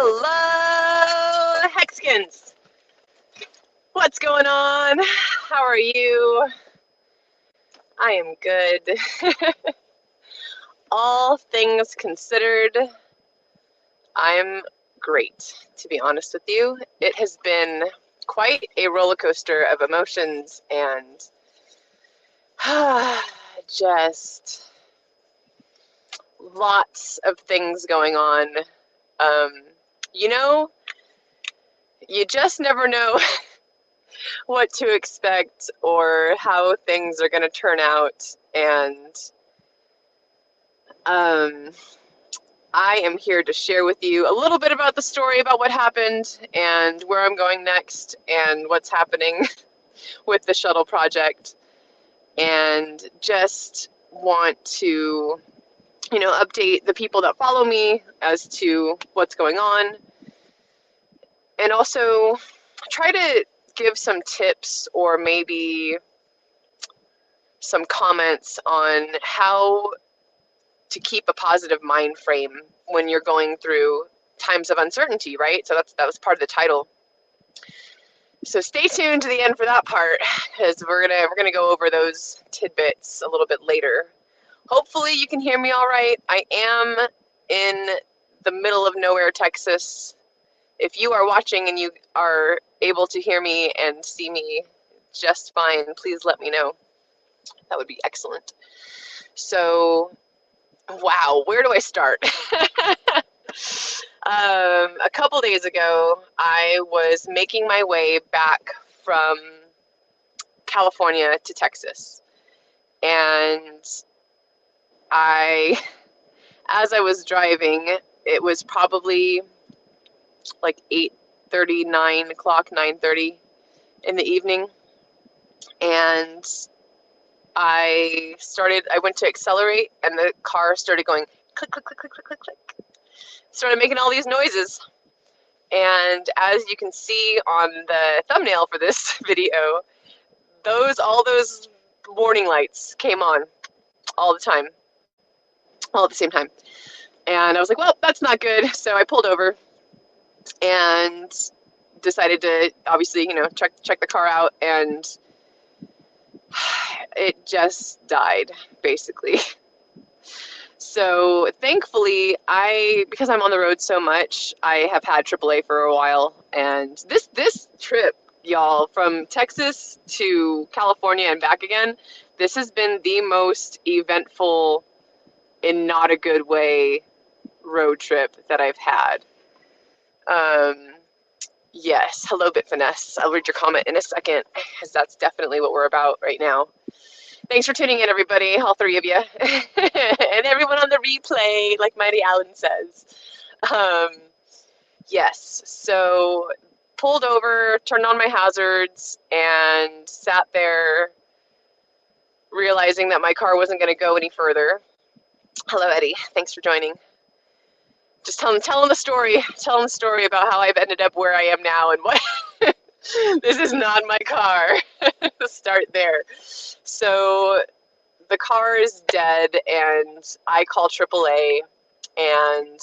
Hello, Hexkins. What's going on? How are you? I am good. All things considered, I'm great, to be honest with you. It has been quite a roller coaster of emotions and just lots of things going on. Um, you know, you just never know what to expect or how things are going to turn out. And um, I am here to share with you a little bit about the story about what happened and where I'm going next and what's happening with the shuttle project. And just want to, update the people that follow me as to what's going on. And also try to give some tips or maybe some comments on how to keep a positive mind frame when you're going through times of uncertainty, right? So that was part of the title. So stay tuned to the end for that part, because we're gonna go over those tidbits a little bit later. Hopefully you can hear me all right. I am in the middle of nowhere, Texas. If you are watching and you are able to hear me and see me just fine, please let me know. That would be excellent. So, wow, where do I start? A couple days ago, I was making my way back from California to Texas. And as I was driving, it was probably like 8:30, 9 o'clock, 9:30 in the evening. And I went to accelerate, and the car started going click, click, click, click, click, click, click. Started making all these noises. And as you can see on the thumbnail for this video, all those warning lights came on all the time, all at the same time. And I was like, well, that's not good. So I pulled over and decided to obviously, check the car out, and it just died, basically. So thankfully, because I'm on the road so much, I have had AAA for a while, and this trip, y'all, from Texas to California and back again, this has been the most eventful, in not a good way, road trip that I've had. Yes, hello Bitfinesse. I'll read your comment in a second, because that's definitely what we're about right now. Thanks for tuning in, everybody, all three of you, and everyone on the replay, like Mighty Allen says. Yes, so pulled over, turned on my hazards, and sat there realizing that my car wasn't going to go any further. Hello, Eddie. Thanks for joining. Just telling the story about how I've ended up where I am now and what. This is not my car. Start there. So the car is dead, and I call AAA, and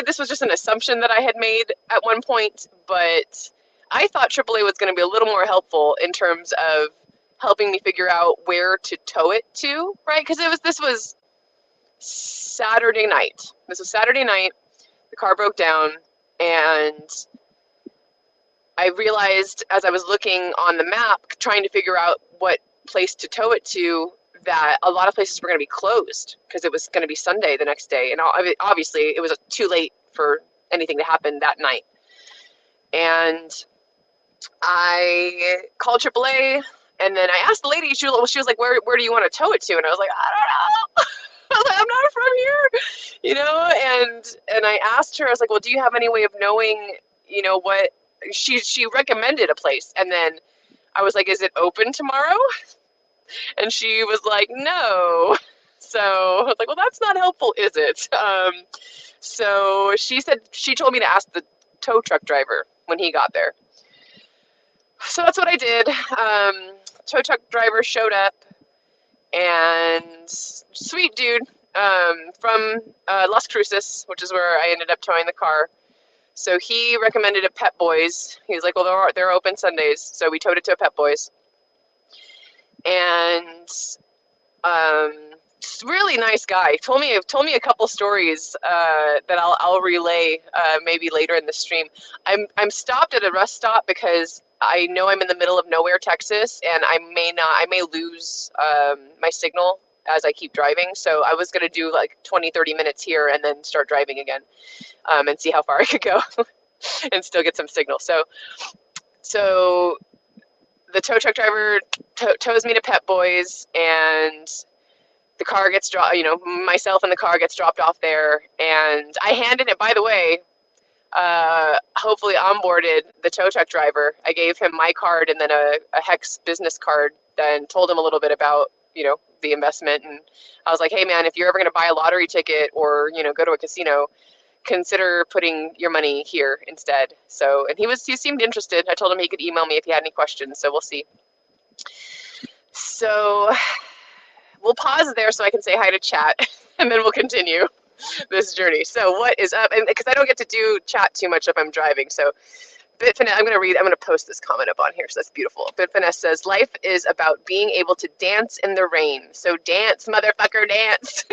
this was just an assumption that I had made at one point, but I thought AAA was going to be a little more helpful in terms of helping me figure out where to tow it to, right? Because this was Saturday night. The car broke down, and I realized as I was looking on the map, trying to figure out what place to tow it to, that a lot of places were going to be closed because it was going to be Sunday the next day. And obviously, it was too late for anything to happen that night. And I called AAA, and then I asked the lady, she was like, where do you want to tow it to? And I was like, I don't know. I was like, I'm not from here, and I asked her, I was like, well, do you have any way of knowing, what she recommended a place, and then I was like, is it open tomorrow? And she was like, no. So I was like, well, that's not helpful, is it? So she told me to ask the tow truck driver when he got there. So that's what I did. Tow truck driver showed up, and sweet dude, from Las Cruces, which is where I ended up towing the car. So he recommended a Pep Boys. He was like, well, they're open Sundays. So we towed it to a Pep Boys. And really nice guy. Told me a couple stories that I'll relay maybe later in the stream. I'm stopped at a rest stop because I know I'm in the middle of nowhere, Texas, and I may lose my signal as I keep driving. So I was gonna do like 20-30 minutes here and then start driving again, and see how far I could go and still get some signal. So the tow truck driver tows me to Pep Boys, and the car gets dropped, myself and the car gets dropped off there, and I handed it, by the way, hopefully onboarded the tow truck driver. I gave him my card and then a Hex business card, then told him a little bit about, the investment. And I was like, hey man, if you're ever going to buy a lottery ticket or, go to a casino, consider putting your money here instead. So, and he seemed interested. I told him he could email me if he had any questions. So we'll see. So we'll pause there so I can say hi to chat, and then we'll continue this journey. So what is up? And because I don't get to do chat too much if I'm driving. So Bitfinesse, I'm going to post this comment up on here. So that's beautiful. Bitfinesse says, life is about being able to dance in the rain. So dance, motherfucker, dance.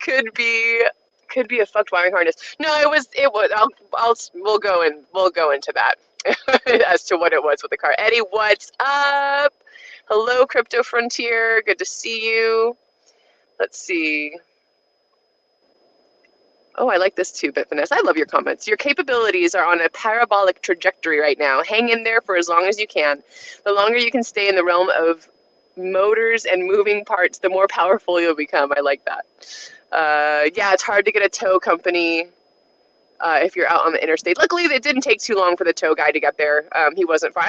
Could be a fucked wiring harness. No, it was, we'll go into that as to what it was with the car. Eddie, what's up? Hello, Crypto Frontier. Good to see you. Let's see. Oh, I like this too, Bitfinesse. I love your comments. Your capabilities are on a parabolic trajectory right now. Hang in there for as long as you can. The longer you can stay in the realm of motors and moving parts, the more powerful you'll become. I like that. Yeah, it's hard to get a tow company if you're out on the interstate. Luckily, it didn't take too long for the tow guy to get there. He wasn't far.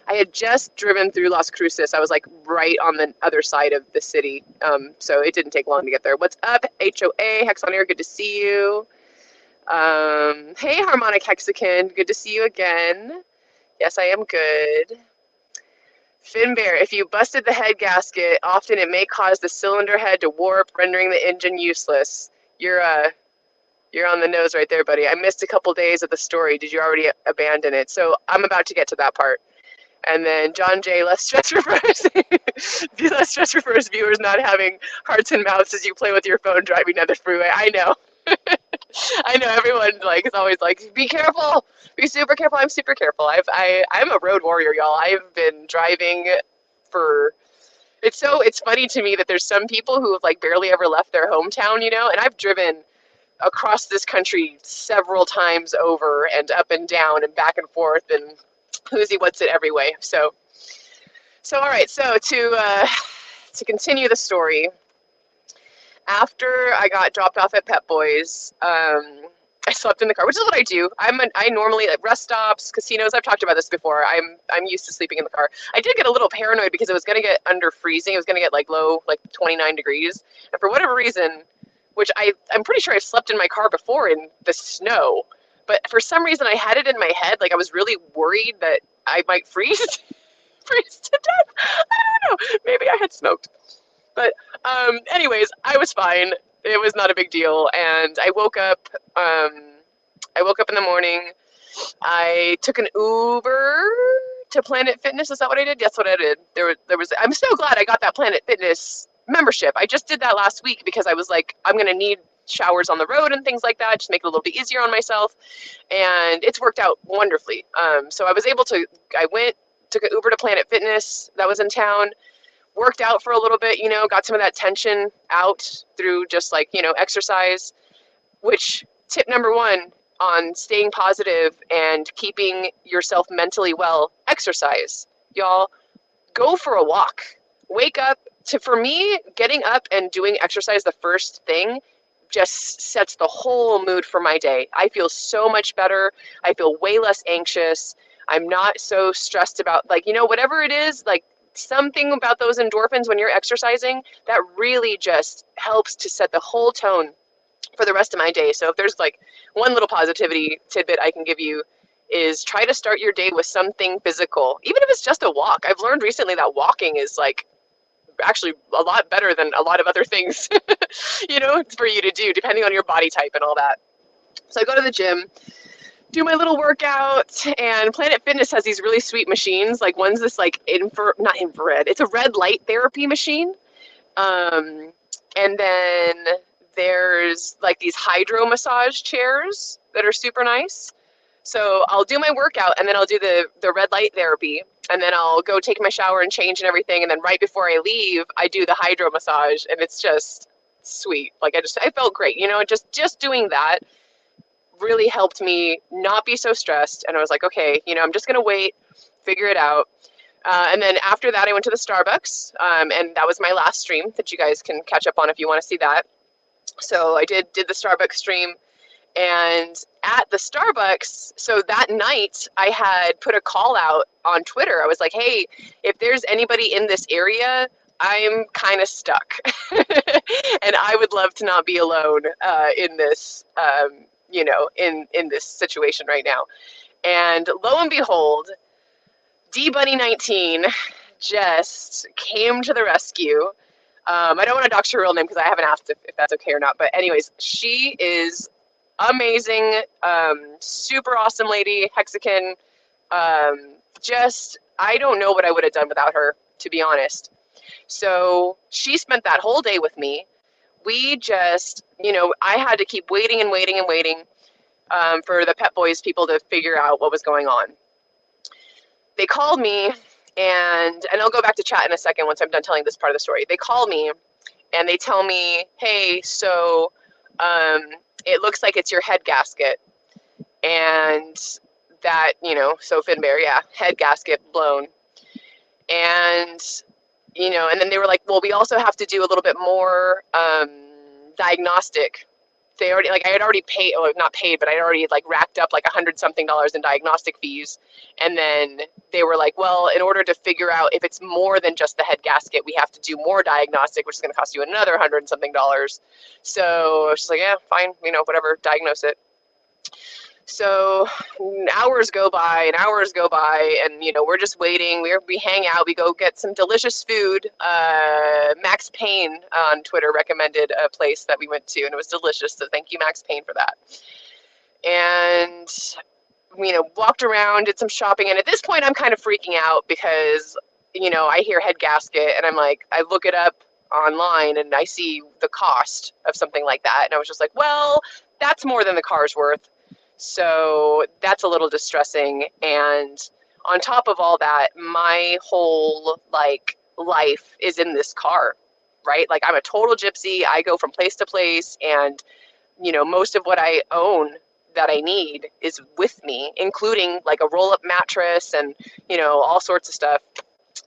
I had just driven through Las Cruces. I was like right on the other side of the city, so it didn't take long to get there. What's up, HOA, Hex on Air? Good to see you. Hey, Harmonic Hexakin, good to see you again. Yes, I am good. Finbear, if you busted the head gasket, often it may cause the cylinder head to warp, rendering the engine useless. You're on the nose right there, buddy. I missed a couple days of the story. Did you already abandon it? So I'm about to get to that part. And then John J, less stress refers. Less stress refers viewers not having hearts and mouths as you play with your phone driving down the freeway. I know. I know everyone is always like, be careful, be super careful. I'm super careful. I'm a road warrior, y'all. I've been driving for. It's funny to me that there's some people who have barely ever left their hometown, and I've driven across this country several times over and up and down and back and forth and who's what's it every way. So all right. So to continue the story. After I got dropped off at Pep Boys, I slept in the car, which is what I do. I normally at rest stops, casinos. I've talked about this before. I'm used to sleeping in the car. I did get a little paranoid because it was going to get under freezing. It was going to get low, 29 degrees, and for whatever reason, which I'm pretty sure I've slept in my car before in the snow, but for some reason I had it in my head, I was really worried that I might freeze to death. I don't know. Maybe I had smoked. But anyways, I was fine. It was not a big deal. And I woke up in the morning. I took an Uber to Planet Fitness. Is that what I did? That's what I did. There was. I'm so glad I got that Planet Fitness membership. I just did that last week because I was like, I'm going to need showers on the road and things like that. Just make it a little bit easier on myself. And it's worked out wonderfully. So I was able to, took an Uber to Planet Fitness that was in town. Worked out for a little bit, got some of that tension out through just exercise, which tip number one on staying positive and keeping yourself mentally well, exercise. Y'all, go for a walk. Wake up. For me, getting up and doing exercise the first thing just sets the whole mood for my day. I feel so much better. I feel way less anxious. I'm not so stressed about whatever it is, something about those endorphins when you're exercising that really just helps to set the whole tone for the rest of my day. So if there's one little positivity tidbit I can give you is try to start your day with something physical, even if it's just a walk. I've learned recently that walking is actually a lot better than a lot of other things, for you to do, depending on your body type and all that. So I go to the gym, do my little workout, and Planet Fitness has these really sweet machines. Like one's this like not infrared, it's a red light therapy machine. And then there's like these hydro massage chairs that are super nice. So I'll do my workout and then I'll do the red light therapy, and then I'll go take my shower and change and everything. And then right before I leave, I do the hydro massage, and it's just sweet. Like I felt great, just doing that really helped me not be so stressed. And I was like, okay, I'm just going to wait, figure it out. And then after that, I went to the Starbucks, and that was my last stream that you guys can catch up on if you want to see that. So I did the Starbucks stream, and at the Starbucks, so that night I had put a call out on Twitter. I was like, hey, if there's anybody in this area, I'm kind of stuck, and I would love to not be alone in this, in this situation right now. And lo and behold, D-Bunny19 just came to the rescue. I don't want to dox her real name because I haven't asked if that's okay or not. But anyways, she is amazing, super awesome lady, Hexagon. I don't know what I would have done without her, to be honest. So she spent that whole day with me. We just, I had to keep waiting and waiting and waiting for the Pep Boys people to figure out what was going on. They called me, and I'll go back to chat in a second once I'm done telling this part of the story. They call me, and they tell me, hey, so it looks like it's your head gasket. And that, so Finbear, yeah, head gasket blown. And, and then they were like, well, we also have to do a little bit more diagnostic. They already, I had already paid, or not paid, but I had already racked up $100-something in diagnostic fees. And then they were like, well, in order to figure out if it's more than just the head gasket, we have to do more diagnostic, which is going to cost you another $100-something. So I was just like, yeah, fine, whatever, diagnose it. So hours go by and hours go by, and we're just waiting. We hang out. We go get some delicious food. Max Payne on Twitter recommended a place that we went to, and it was delicious. So thank you, Max Payne, for that. And walked around, did some shopping, and at this point, I'm kind of freaking out because I hear head gasket, and I'm like, I look it up online, and I see the cost of something like that, and I was just like, well, that's more than the car's worth. So that's a little distressing. And on top of all that, my whole life is in this car, right? I'm a total gypsy. I go from place to place, and most of what I own that I need is with me, including a roll-up mattress and all sorts of stuff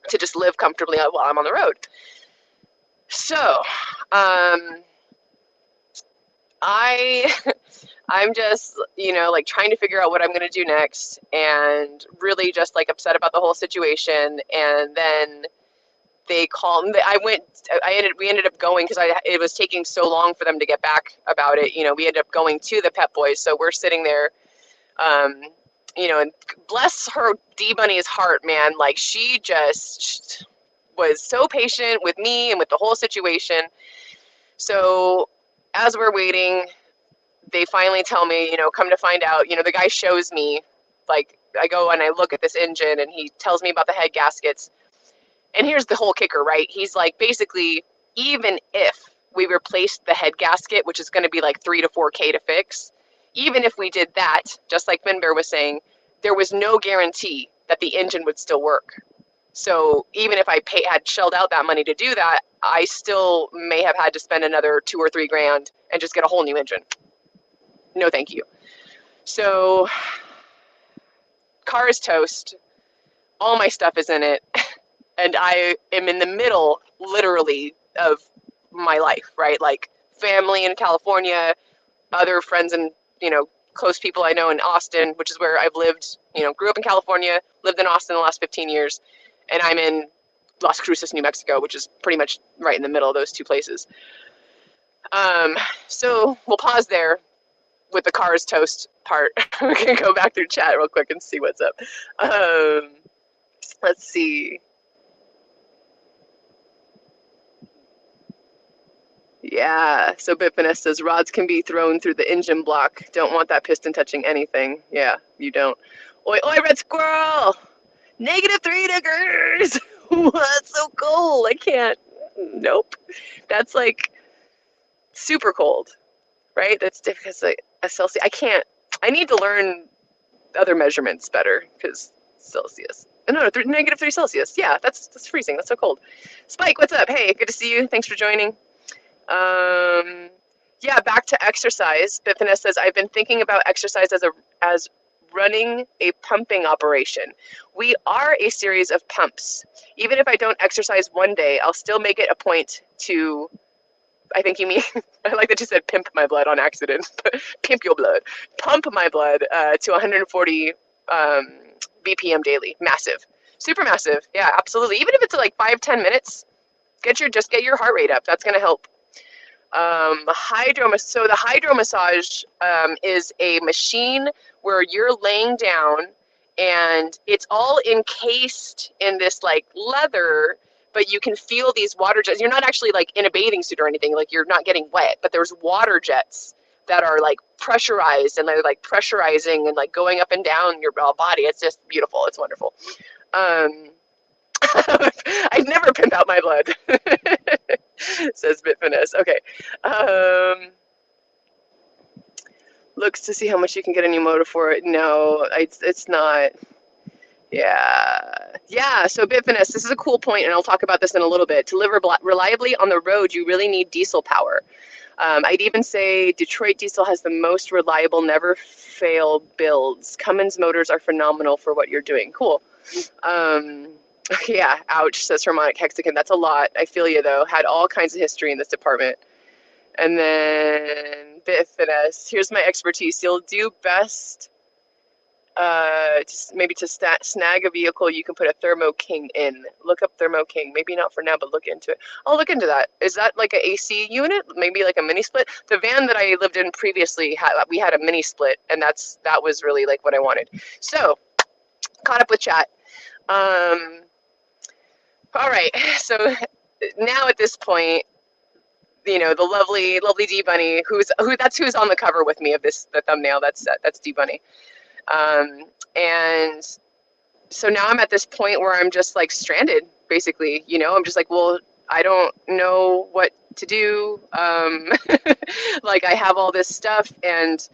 to just live comfortably while I'm on the road. So I'm just, trying to figure out what I'm going to do next, and really just upset about the whole situation. And then they called me. We ended up going because it was taking so long for them to get back about it. We ended up going to the Pep Boys. So we're sitting there, and bless her D-Bunny's heart, man. She just was so patient with me and with the whole situation. So as we're waiting, they finally tell me, come to find out, the guy shows me, I go and I look at this engine, and he tells me about the head gaskets. And here's the whole kicker, right? He's basically, even if we replaced the head gasket, which is going to be $3 to $4K to fix, even if we did that, just like Finbear was saying, there was no guarantee that the engine would still work. So even if I had shelled out that money to do that, I still may have had to spend another $2 or $3 grand and just get a whole new engine. No, thank you. So, car is toast. All my stuff is in it. And I am in the middle, literally, of my life, right? Family in California, other friends and, close people I know in Austin, which is where I've lived, grew up in California, lived in Austin the last 15 years. And I'm in Las Cruces, New Mexico, which is pretty much right in the middle of those two places. So we'll pause there with the car's toast part. We can go back through chat real quick and see what's up. Let's see. Yeah, so Bitfinesse says rods can be thrown through the engine block. Don't want that piston touching anything. Yeah, you don't. Oi, oi, red squirrel! -3 degrees! That's so cold. I can't. Nope. That's like super cold, right? That's because like a Celsius. I can't. I need to learn other measurements better because Celsius. No, no, -3 Celsius. Yeah, that's freezing. That's so cold. Spike, what's up? Hey, good to see you. Thanks for joining. Yeah, back to exercise. Bitfinesse says I've been thinking about exercise as running a pumping operation. We are a series of pumps. Even if I don't exercise one day, I'll still make it a point to. I think you mean. I like that you said pimp my blood on accident. Pimp your blood. Pump my blood to 140 BPM daily. Massive, super massive. Yeah, absolutely. Even if it's like 5-10 minutes, get your heart rate up. That's gonna help. So the hydro massage is a machine where you're laying down and it's all encased in this like leather, but you can feel these water jets. You're not actually like in a bathing suit or anything, like you're not getting wet, but there's water jets that are like pressurized and they're like pressurizing and like going up and down your body. It's just beautiful. It's wonderful. Um, I'd never pimp out my blood, says Bitfinesse. Okay. Um, looks to see how much you can get a new motor for it. No, it's not. Yeah. Yeah, so Bitfinesse, this is a cool point, and I'll talk about this in a little bit. To live reliably on the road, you really need diesel power. I'd even say Detroit Diesel has the most reliable, never fail builds. Cummins motors are phenomenal for what you're doing. Cool. Yeah, ouch, says Harmonic Hexagon. That's a lot. I feel you, though. Had all kinds of history in this department. And then Bitfinesse. Here's my expertise. You'll do best maybe to snag a vehicle you can put a Thermo King in. Look up Thermo King. Maybe not for now, but look into it. I'll look into that. Is that like an AC unit? Maybe like a mini split? The van that I lived in previously, we had a mini split, and that was really like what I wanted. So, caught up with chat. All right, so now at this point, the lovely D Bunny, who's on the cover with me of the thumbnail. That's D Bunny, and so now I'm at this point where I'm just like stranded, basically. I'm just like, well, I don't know what to do. Like I have all this stuff, and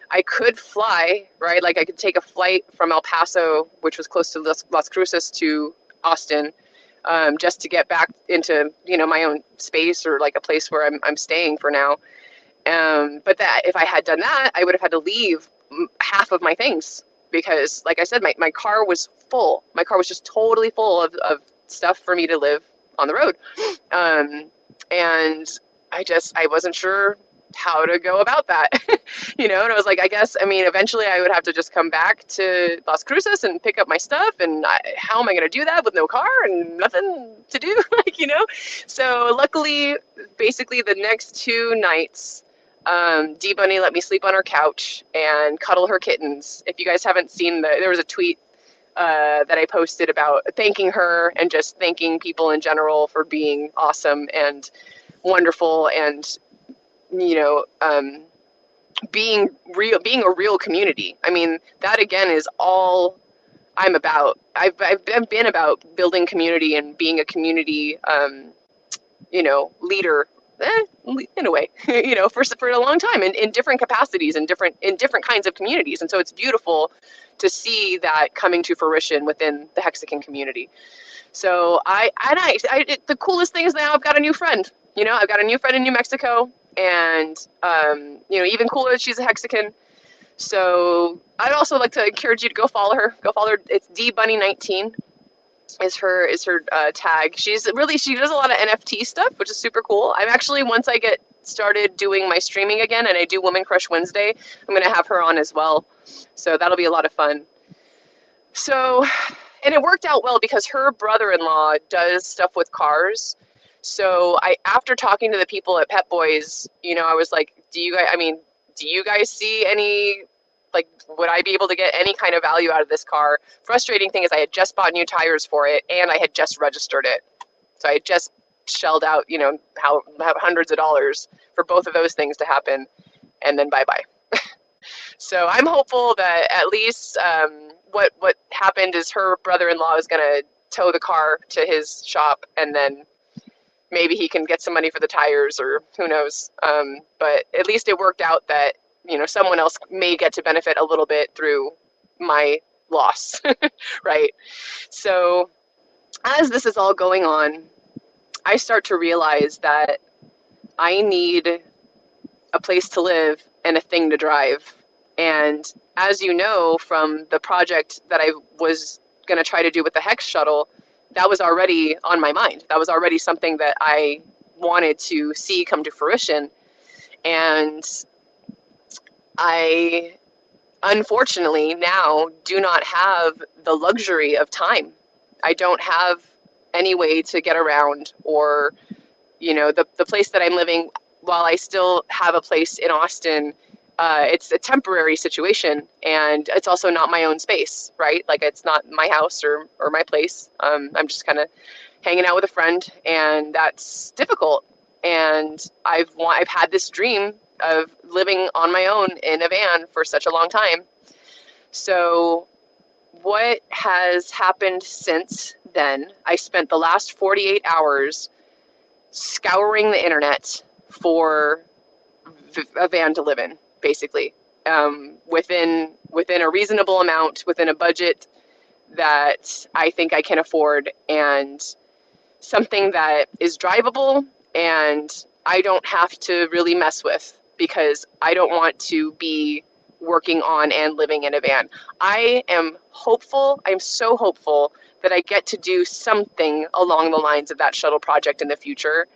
I could fly, right? Like I could take a flight from El Paso, which was close to Las Cruces, to Austin. Just to get back into my own space or like a place where I'm staying for now. But that if I had done that, I would have had to leave half of my things because, like I said, my car was full. My car was just totally full of stuff for me to live on the road, and I wasn't sure how to go about that. And I was like, eventually I would have to just come back to Las Cruces and pick up my stuff, and how am I going to do that with no car and nothing to do? So luckily, basically the next 2 nights, D Bunny let me sleep on her couch and cuddle her kittens. If you guys haven't seen there was a tweet that I posted about thanking her and just thanking people in general for being awesome and wonderful and being a real community. That again is all I'm about. I've been about building community and being a community, leader, in a way, for a long time in different capacities and different kinds of communities. And so it's beautiful to see that coming to fruition within the Hexagon community. So the coolest thing is now I've got a new friend. I've got a new friend in New Mexico, and even cooler that she's a Hexagon. So I'd also like to encourage you to go follow her. It's dbunny19 is her tag. She does a lot of NFT stuff, which is super cool. I'm actually, once I get started doing my streaming again and I do Woman Crush Wednesday, I'm gonna have her on as well. So that'll be a lot of fun. So, and it worked out well because her brother-in-law does stuff with cars. So after talking to the people at Pep Boys, I was like, do you guys see any, like, would I be able to get any kind of value out of this car? Frustrating thing is I had just bought new tires for it and I had just registered it. So I had just shelled out, how hundreds of dollars for both of those things to happen, and then bye-bye. So I'm hopeful that at least what happened is her brother-in-law is going to tow the car to his shop, and then maybe he can get some money for the tires, or who knows. But at least it worked out that, someone else may get to benefit a little bit through my loss, right? So as this is all going on, I start to realize that I need a place to live and a thing to drive. And as you know, from the project that I was going to try to do with the Hex shuttle, that was already on my mind. That was already something that I wanted to see come to fruition. And I, unfortunately, now do not have the luxury of time. I don't have any way to get around, or, the place that I'm living, while I still have a place in Austin, it's a temporary situation, and it's also not my own space, right? Like, it's not my house or my place. I'm just kind of hanging out with a friend, and that's difficult. And I've had this dream of living on my own in a van for such a long time. So what has happened since then? I spent the last 48 hours scouring the internet for a van to live in, basically, within a reasonable amount, within a budget that I think I can afford, and something that is drivable and I don't have to really mess with, because I don't want to be working on and living in a van. I am hopeful, I'm so hopeful that I get to do something along the lines of that shuttle project in the future.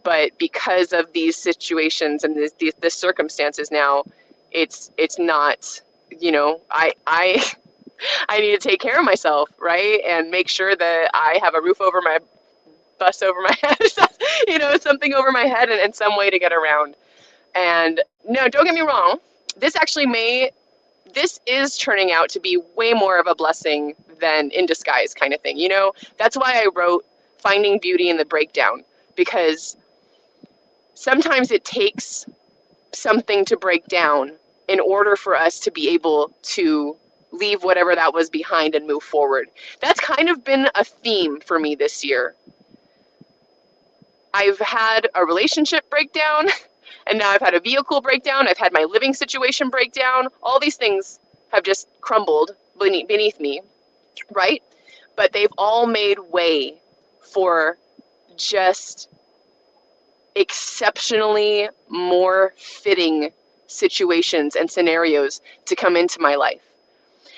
But because of these situations and this circumstances now, it's not, I I need to take care of myself, right? And make sure that I have a roof over my bus over my head, something over my head, and some way to get around. And no, don't get me wrong. This is turning out to be way more of a blessing than in disguise kind of thing. That's why I wrote Finding Beauty in the Breakdown, because sometimes it takes something to break down in order for us to be able to leave whatever that was behind and move forward. That's kind of been a theme for me this year. I've had a relationship breakdown, and now I've had a vehicle breakdown. I've had my living situation breakdown. All these things have just crumbled beneath me, right? But they've all made way for just exceptionally more fitting situations and scenarios to come into my life.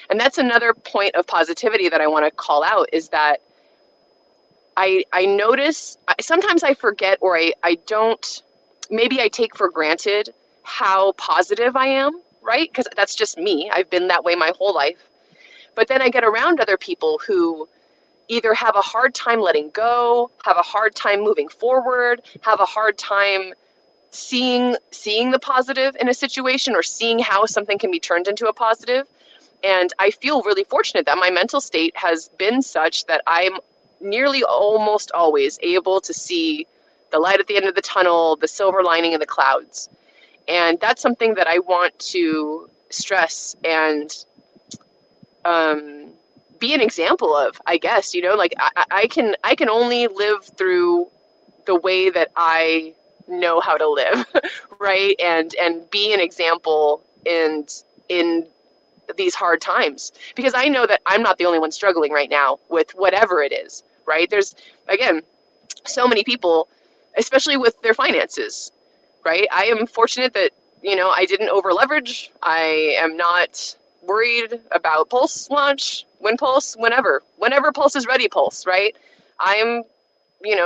And that's another point of positivity that I want to call out, is that I notice, sometimes I forget, or I don't, maybe I take for granted how positive I am, right? Because that's just me. I've been that way my whole life. But then I get around other people who either have a hard time letting go, have a hard time moving forward, have a hard time seeing the positive in a situation, or seeing how something can be turned into a positive. And I feel really fortunate that my mental state has been such that I'm nearly almost always able to see the light at the end of the tunnel, the silver lining in the clouds. And that's something that I want to stress and be an example of, I guess. Like, I can only live through the way that I know how to live, right? And be an example in these hard times, because I know that I'm not the only one struggling right now with whatever it is, right? There's, again, so many people, especially with their finances, right? I am fortunate that, I didn't over leverage. I am not worried about Pulse launch, whenever Pulse is ready, Pulse, right? I'm,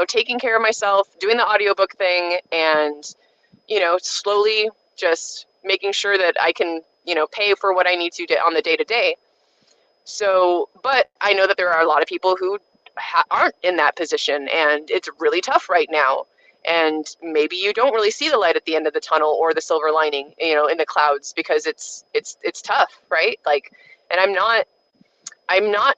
taking care of myself, doing the audiobook thing, and, slowly just making sure that I can, pay for what I need to on the day to day. So, but I know that there are a lot of people who aren't in that position, and it's really tough right now. And maybe you don't really see the light at the end of the tunnel, or the silver lining, in the clouds, because it's tough, right? Like, and I'm not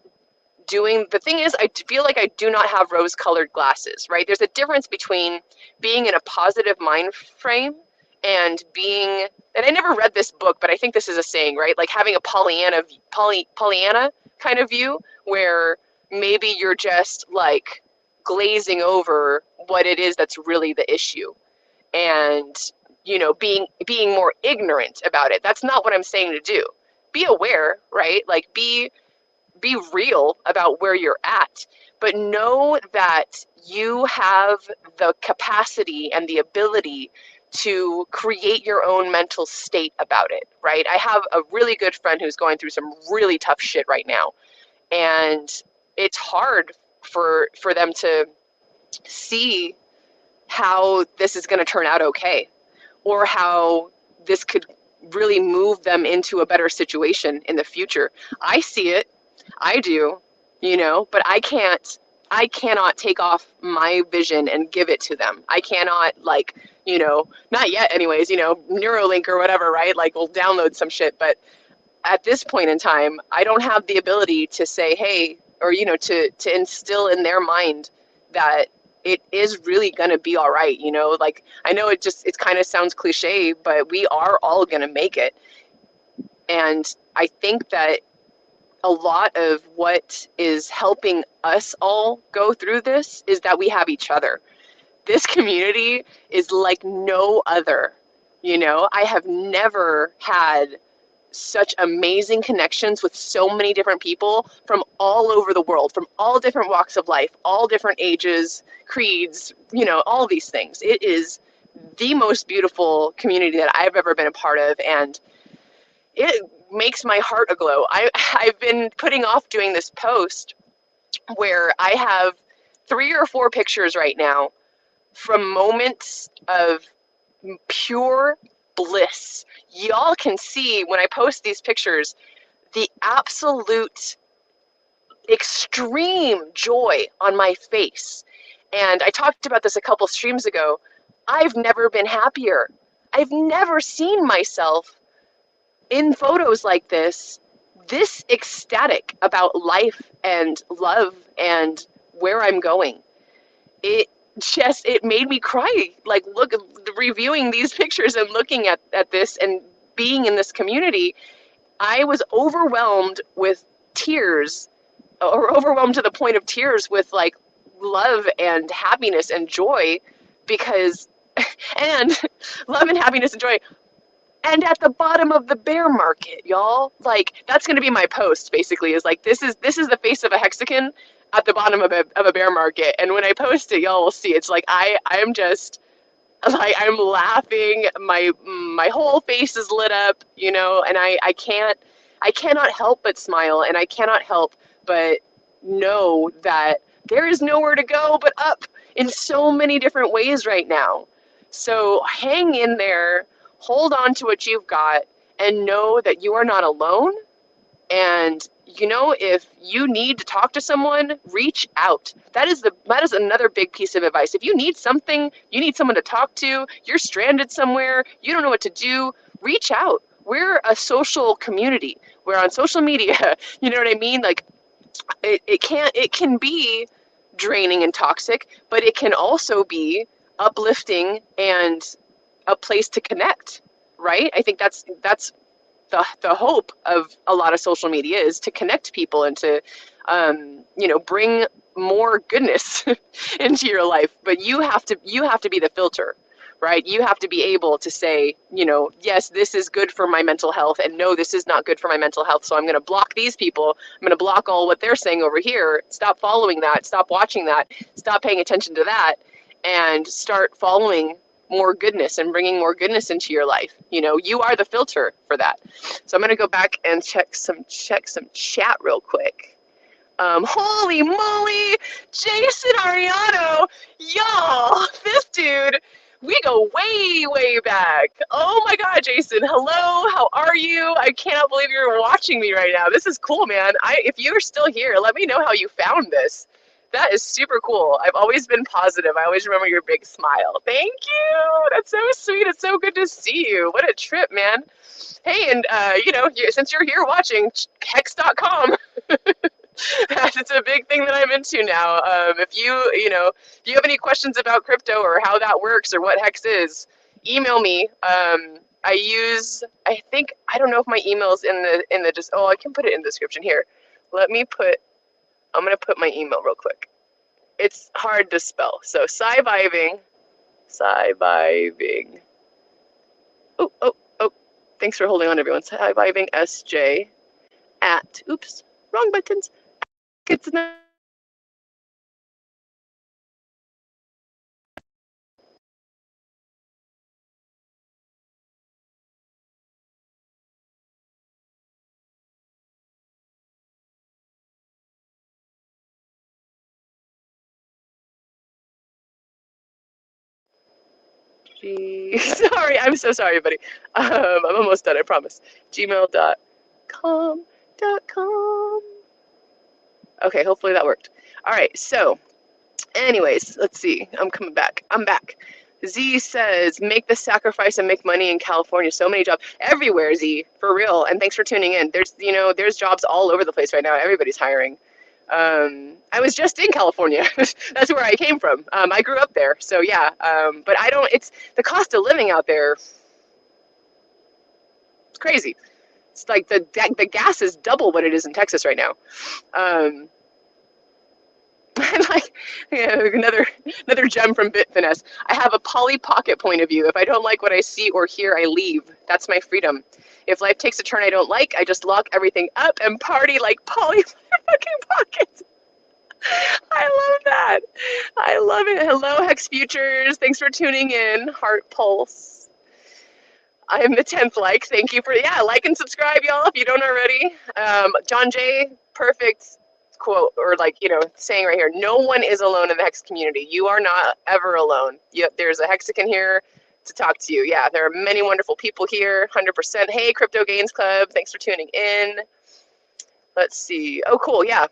the thing is, I feel like I do not have rose-colored glasses, right? There's a difference between being in a positive mind frame and being, and I never read this book, but I think this is a saying, right? Like having a Pollyanna kind of view where maybe you're just like glazing over what it is that's really the issue, and being more ignorant about it. That's not what I'm saying to do. Be aware, right? Like be real about where you're at, but know that you have the capacity and the ability to create your own mental state about it, right? I have a really good friend who's going through some really tough shit right now, and it's hard for them to see how this is going to turn out okay, or how this could really move them into a better situation in the future. I see it, I do, but I cannot take off my vision and give it to them. I cannot, like, not yet anyways, Neuralink or whatever, right? Like, we'll download some shit, but at this point in time, I don't have the ability to say, hey, or, to instill in their mind that it is really going to be all right. Like, I know it kind of sounds cliche, but we are all going to make it. And I think that a lot of what is helping us all go through this is that we have each other. This community is like no other. I have never had such amazing connections with so many different people from all over the world, from all different walks of life, all different ages, creeds, all these things. It is the most beautiful community that I've ever been a part of, and it makes my heart aglow. I've been putting off doing this post where I have 3 or 4 pictures right now from moments of pure bliss. Y'all can see when I post these pictures the absolute extreme joy on my face. And I talked about this a couple streams ago. I've never been happier. I've never seen myself in photos like this ecstatic about life and love and where I'm going. It made me cry, like, reviewing these pictures and looking at this and being in this community. I was overwhelmed with tears, or overwhelmed to the point of tears with, like, love and happiness and joy, because and love and happiness and joy. And at the bottom of the bear market, y'all, like, that's going to be my post, basically, is like, this is the face of a hexagon at the bottom of a bear market. And when I post it, y'all will see, it's like, I'm just, like, I'm laughing, my whole face is lit up, and I cannot help but smile, and I cannot help but know that there is nowhere to go but up in so many different ways right now. So hang in there, hold on to what you've got, and know that you are not alone. And if you need to talk to someone, reach out. That is another big piece of advice. If you need something, you need someone to talk to, you're stranded somewhere, you don't know what to do, reach out. We're a social community. We're on social media. You know what I mean? Like, it can be draining and toxic, but it can also be uplifting and a place to connect, right? I think that's the hope of a lot of social media, is to connect people and to bring more goodness into your life. But you have to be the filter, right? You have to be able to say, yes, this is good for my mental health, and no, this is not good for my mental health, so I'm going to block these people. I'm going to block all what they're saying over here. Stop following that, stop watching that, stop paying attention to that, and start following more goodness and bringing more goodness into your life. You are the filter for that. So I'm going to go back and check some chat real quick. Holy moly, Jason Ariano, y'all, this dude, we go way back. Oh my God, Jason, hello, how are you? I cannot believe you're watching me right now. This is cool, man. If you're still here, let me know how you found this. That is super cool. I've always been positive. I always remember your big smile. Thank you. That's so sweet. It's so good to see you. What a trip, man. Hey, and since you're here watching, hex.com. It's a big thing that I'm into now. If you have any questions about crypto or how that works or what Hex is, email me. I don't know if my email's just, oh, I can put it in the description here. I'm going to put my email real quick. It's hard to spell. So Sci-Viving. Oh, oh, oh. Thanks for holding on, everyone. Sci-Viving SJ at, oops, wrong buttons. It's not. Sorry, I'm so sorry, buddy. I'm almost done, I promise. gmail.com. Okay, hopefully that worked. All right, so anyways, let's see. I'm coming back. I'm back. Z says, make the sacrifice and make money in California. So many jobs everywhere, Z, for real. And thanks for tuning in. There's jobs all over the place right now. Everybody's hiring. I was just in California. That's where I came from. I grew up there. So yeah, but it's the cost of living out there. It's crazy. It's like the gas is double what it is in Texas right now. Like, another gem from Bitfinesse. I have a Polly Pocket point of view. If I don't like what I see or hear, I leave. That's my freedom. If life takes a turn I don't like, I just lock everything up and party like Polly fucking Pocket. I love that. I love it. Hello, Hex Futures. Thanks for tuning in. Heart Pulse. I am the 10th like. Thank you for, like and subscribe, y'all, if you don't already. John Jay, perfect quote, or saying right here, no one is alone in the Hex community. You are not ever alone. There's a Hexican here to talk to you. Yeah, there are many wonderful people here, 100%. Hey, Crypto Gains Club, thanks for tuning in. Let's see. Oh, cool, yeah.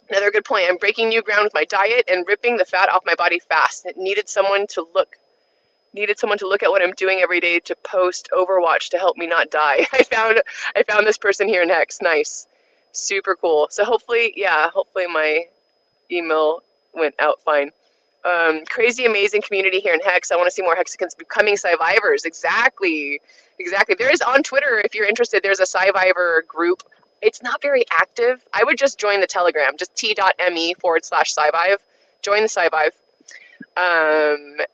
Another good point. I'm breaking new ground with my diet and ripping the fat off my body fast. It needed someone to look at what I'm doing every day to post Overwatch to help me not die. I found this person here in Hex. Nice. Super cool. So hopefully my email went out fine. Crazy amazing community here in Hex. I want to see more Hexicans becoming Survivors. Exactly. There is on Twitter, if you're interested, there's a Survivor group. It's not very active. I would just join the Telegram, just t.me/Scivive. Join the Scivive.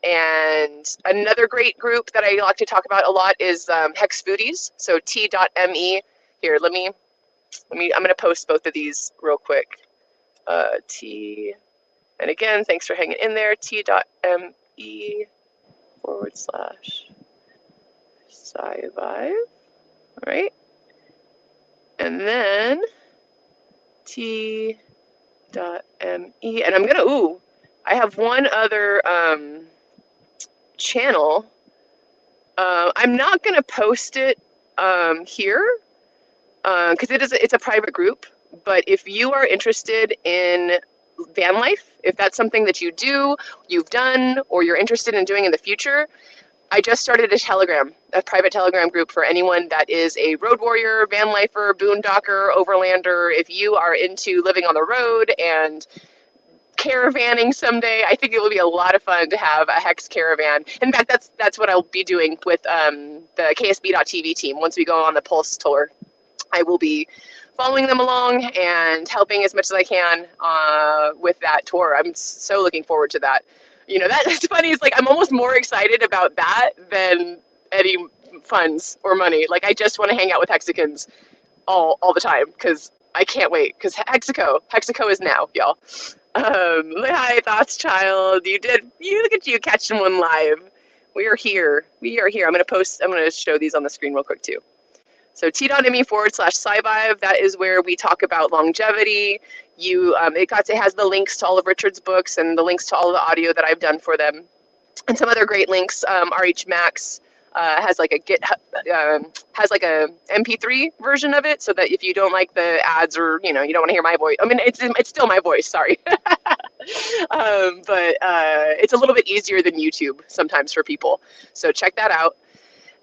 And another great group that I like to talk about a lot is Hex Foodies. So t.me. Here, I'm going to post both of these real quick. And again, thanks for hanging in there. t.me/Scivive. All right. And then t.me. And I'm going to, I have one other channel. I'm not going to post it here because it's a private group. But if you are interested in van life, if that's something that you've done, or you're interested in doing in the future, I just started a private Telegram group for anyone that is a road warrior, van lifer, boondocker, overlander. If you are into living on the road and caravanning someday, I think it will be a lot of fun to have a Hex caravan. In fact, that's what I'll be doing with the KSB.TV team. Once we go on the Pulse tour, I will be following them along and helping as much as I can with that tour. I'm so looking forward to that. That's funny. It's like I'm almost more excited about that than any funds or money. Like I just want to hang out with Hexicans all the time because I can't wait. Because Hexaco is now, y'all. Hi, Thoughts Child. You look at you catching one live. We are here. I'm gonna show these on the screen real quick too. So t.me/Scivive, that is where we talk about longevity. It has the links to all of Richard's books and the links to all of the audio that I've done for them, and some other great links. RH Max has like a has like a MP3 version of it, so that if you don't like the ads or you don't want to hear my voice, I mean it's still my voice. Sorry, but it's a little bit easier than YouTube sometimes for people. So check that out.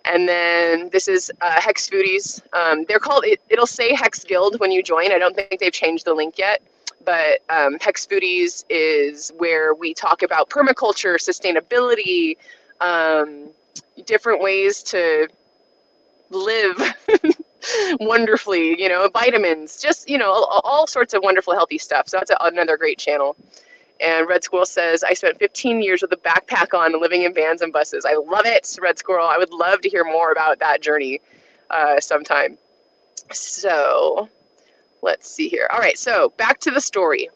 And then this is Hex Foodies. They're called, it'll say Hex Guild when you join. I don't think they've changed the link yet. But Hex Foodies is where we talk about permaculture, sustainability, um, different ways to live wonderfully, vitamins, just, all sorts of wonderful healthy stuff. So that's another great channel. And Red Squirrel says, I spent 15 years with a backpack on and living in vans and buses. I love it, Red Squirrel. I would love to hear more about that journey sometime. So let's see here. All right, so back to the story.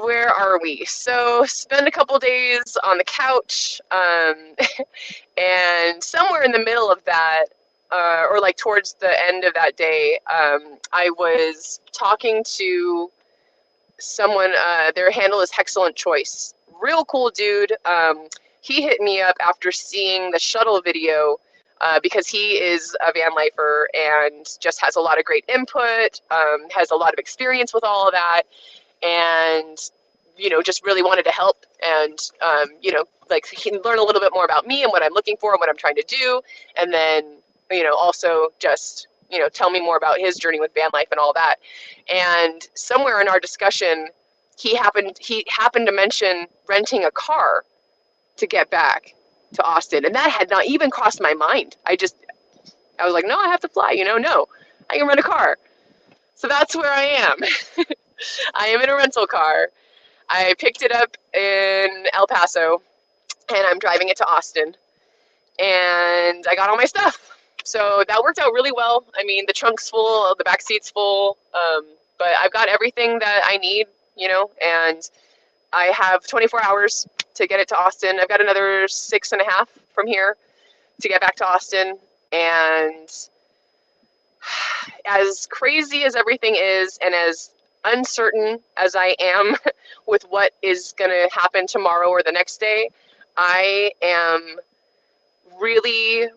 Where are we? So spend a couple days on the couch, and somewhere in the middle of that, or like towards the end of that day, I was talking to someone. Their handle is Hexcellent Choice. Real cool dude. He hit me up after seeing the shuttle video. Because he is a van lifer and just has a lot of great input, has a lot of experience with all of that, and just really wanted to help and like he can learn a little bit more about me and what I'm looking for and what I'm trying to do, and then also just tell me more about his journey with van life and all that. And somewhere in our discussion, he happened to mention renting a car to get back to Austin, and that had not even crossed my mind. I was like, no, I have to fly, no, I can rent a car. So that's where I am. I am in a rental car. I picked it up in El Paso, and I'm driving it to Austin, and I got all my stuff. So that worked out really well. I mean, the trunk's full, the back seat's full, but I've got everything that I need, and I have 24 hours to get it to Austin. I've got another 6.5 from here to get back to Austin. And as crazy as everything is, and as uncertain as I am with what is going to happen tomorrow or the next day, I am really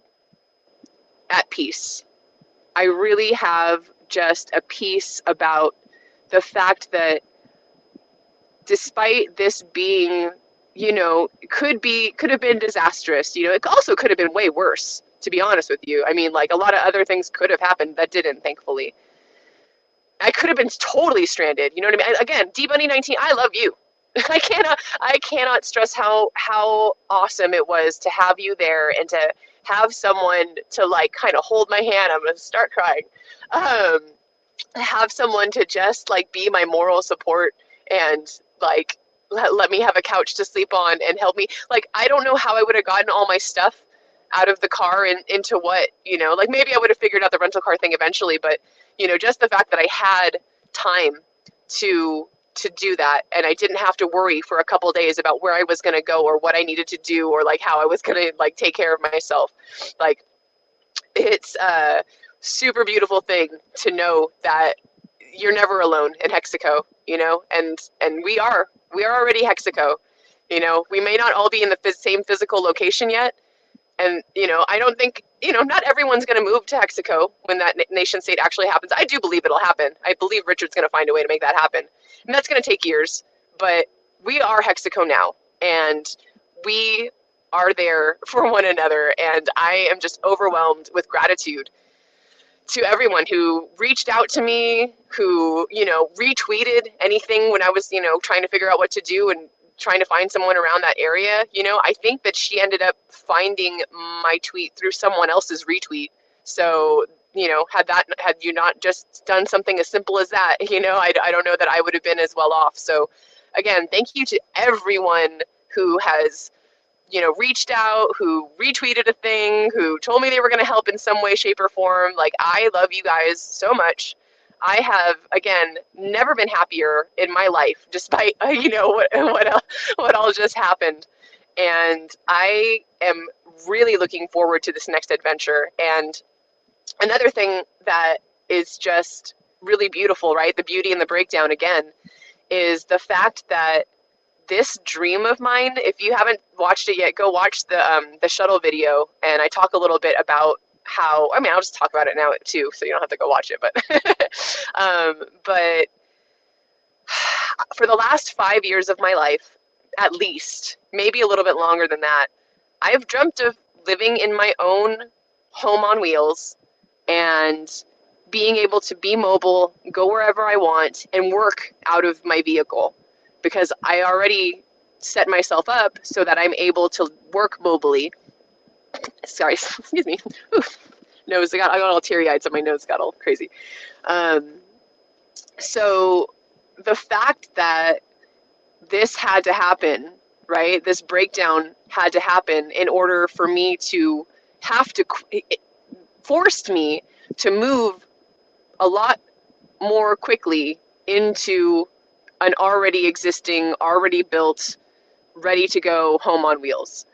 at peace. I really have just a peace about the fact that despite this being, could have been disastrous, it also could have been way worse, to be honest with you. I mean, like a lot of other things could have happened that didn't, thankfully. I could have been totally stranded, you know what I mean? Again, D-Bunny19, I love you. I cannot stress how awesome it was to have you there and to have someone to like kind of hold my hand. I'm gonna start crying. Have someone to just like be my moral support and like let me have a couch to sleep on and help me. Like, I don't know how I would have gotten all my stuff out of the car and into what, like maybe I would have figured out the rental car thing eventually, but just the fact that I had time to do that, and I didn't have to worry for a couple of days about where I was going to go or what I needed to do or like how I was going to like take care of myself. Like, it's a super beautiful thing to know that you're never alone in Hexaco, and we are already Hexaco. We may not all be in the same physical location yet, and I don't think, not everyone's going to move to Hexaco when that nation state actually happens. I do believe it'll happen. I believe Richard's going to find a way to make that happen, and that's going to take years, but we are Hexaco now, and we are there for one another, and I am just overwhelmed with gratitude to everyone who reached out to me, who, retweeted anything when I was, trying to figure out what to do and trying to find someone around that area. I think that she ended up finding my tweet through someone else's retweet. So, had you not just done something as simple as that, I don't know that I would have been as well off. So again, thank you to everyone who has reached out, who retweeted a thing, who told me they were going to help in some way, shape, or form. Like, I love you guys so much. I have, again, never been happier in my life, despite, what all just happened. And I am really looking forward to this next adventure. And another thing that is just really beautiful, right? The beauty and the breakdown, again, is the fact that this dream of mine, if you haven't watched it yet, go watch the shuttle video, and I talk a little bit about how, I'll just talk about it now too, so you don't have to go watch it, but but for the last 5 years of my life, at least, maybe a little bit longer than that, I've dreamt of living in my own home on wheels and being able to be mobile, go wherever I want, and work out of my vehicle, because I already set myself up so that I'm able to work mobily. Sorry, excuse me. Oof. I got all teary-eyed, so my nose got all crazy. Um, so the fact that this had to happen, right? This breakdown had to happen in order for me to have to, it forced me to move a lot more quickly into an already existing, already built, ready to go home on wheels.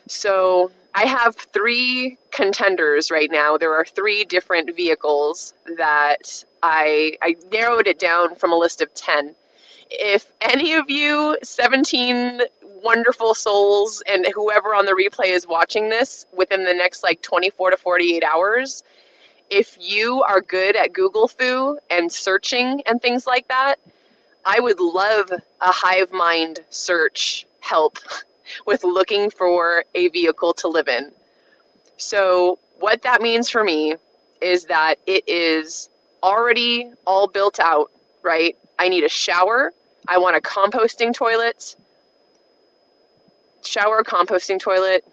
So I have 3 contenders right now. There are 3 different vehicles that I narrowed it down from a list of 10. If any of you 17 wonderful souls and whoever on the replay is watching this within the next like 24 to 48 hours, if you are good at Google Foo and searching and things like that, I would love a hive mind search help with looking for a vehicle to live in. So what that means for me is that it is already all built out, right? I need a shower. I want a composting toilet. Shower, composting toilet.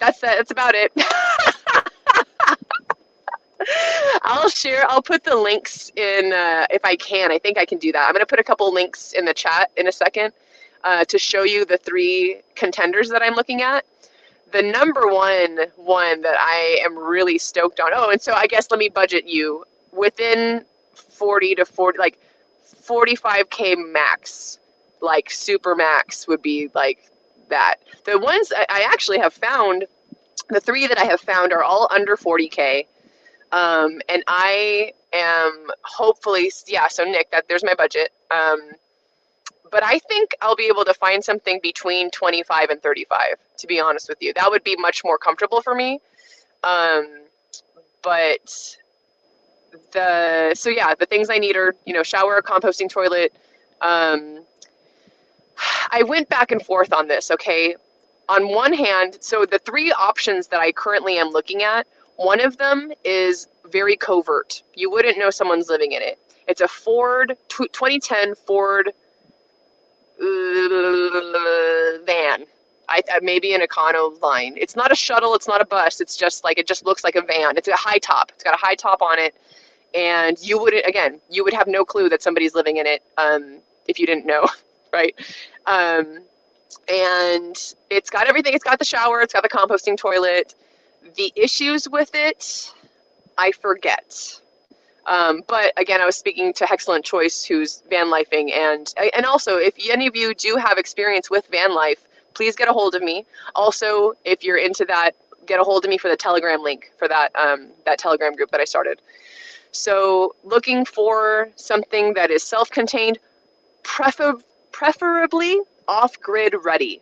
That's about it. I'll put the links in, if I can. I think I can do that. I'm going to put a couple links in the chat in a second to show you the 3 contenders that I'm looking at. The number one that I am really stoked on. Oh, and so I guess let me budget you within 40 to 40, like 45K max, like super max would be like that. The ones I actually have found, the 3 that I have found are all under 40K. And I am hopefully, yeah, so Nick, there's my budget. But I think I'll be able to find something between 25 and 35, to be honest with you. That would be much more comfortable for me. But so yeah, the things I need are, shower, composting toilet. I went back and forth on this, okay? On one hand, so the 3 options that I currently am looking at, one of them is very covert. You wouldn't know someone's living in it. It's a Ford, 2010 Ford van. Maybe an Econoline. It's not a shuttle, it's not a bus, it's just like, it just looks like a van. It's a high top. It's got a high top on it. And you would have no clue that somebody's living in it if you didn't know, right? And it's got everything. It's got the shower, it's got the composting toilet. The issues with it, I forget. But again, I was speaking to Excellent Choice, who's van lifing, and also, if any of you do have experience with van life, please get a hold of me. Also, if you're into that, get a hold of me for the Telegram link for that that Telegram group that I started. So, looking for something that is self-contained, preferably off-grid ready.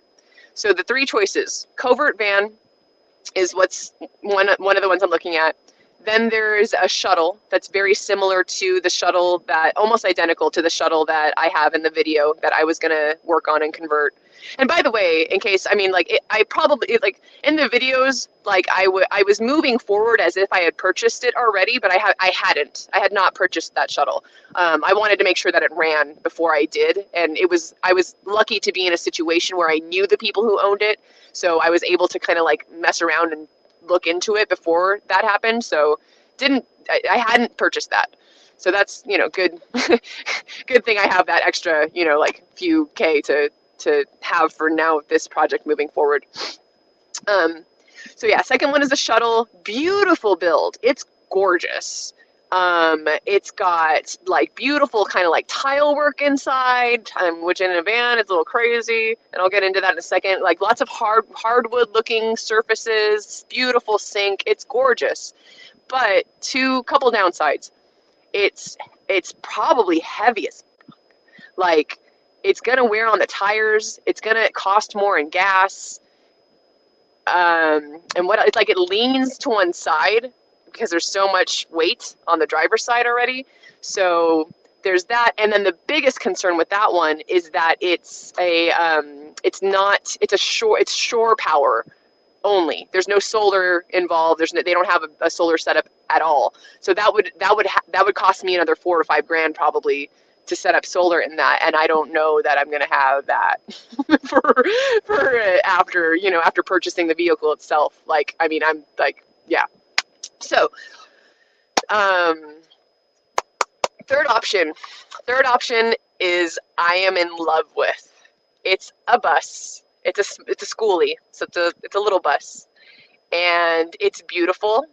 So the 3 choices: covert van is what's one of the ones I'm looking at. Then there's a shuttle that's very similar to the shuttle almost identical to the shuttle that I have in the video that I was gonna work on and convert. And by the way, in case, I probably, like, in the videos, like, I was moving forward as if I had purchased it already, but I had not purchased that shuttle. I wanted to make sure that it ran before I did, and I was lucky to be in a situation where I knew the people who owned it, so I was able to kind of like mess around and look into it before that happened. So I hadn't purchased that. So that's, good, good thing I have that extra, like few K to have for now this project moving forward. So yeah, second one is a shuttle. Beautiful build. It's gorgeous. It's got like beautiful kind of like tile work inside, which in a van is a little crazy, and I'll get into that in a second. Like lots of hardwood looking surfaces, beautiful sink. It's gorgeous, but couple downsides. It's probably heavy as fuck. Like, it's gonna wear on the tires. It's gonna cost more in gas. And it's like it leans to one side because there's so much weight on the driver's side already. So there's that. And then the biggest concern with that one is that it's shore power only. There's no solar involved. They don't have a solar setup at all. So that would cost me another 4 or 5 grand probably to set up solar in that, and I don't know that I'm going to have that for after purchasing the vehicle itself. Like, I mean, I'm like, yeah. So, um, third option. Third option is I am in love with. It's a bus. It's a schoolie, so it's a little bus, and it's beautiful.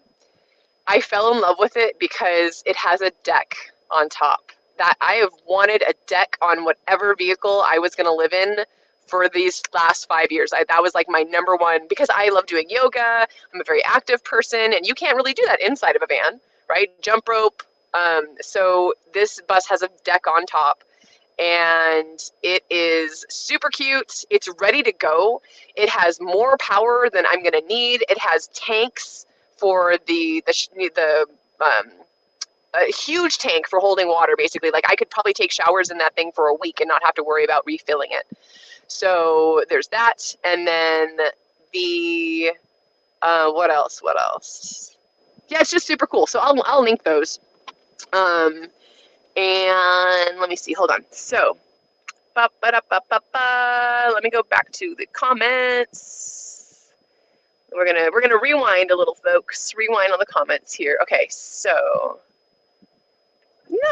I fell in love with it because it has a deck on top. That I have wanted a deck on whatever vehicle I was going to live in for these last 5 years. That was like my number one, because I love doing yoga. I'm a very active person, and you can't really do that inside of a van, right? Jump rope. So this bus has a deck on top, and it is super cute. It's ready to go. It has more power than I'm going to need. It has tanks for the a huge tank for holding water, basically. Like, I could probably take showers in that thing for a week and not have to worry about refilling it. So there's that. And then the what else? Yeah, it's just super cool. So I'll link those. And let me see, hold on. So let me go back to the comments. We're gonna rewind a little, folks. Rewind on the comments here. Okay, so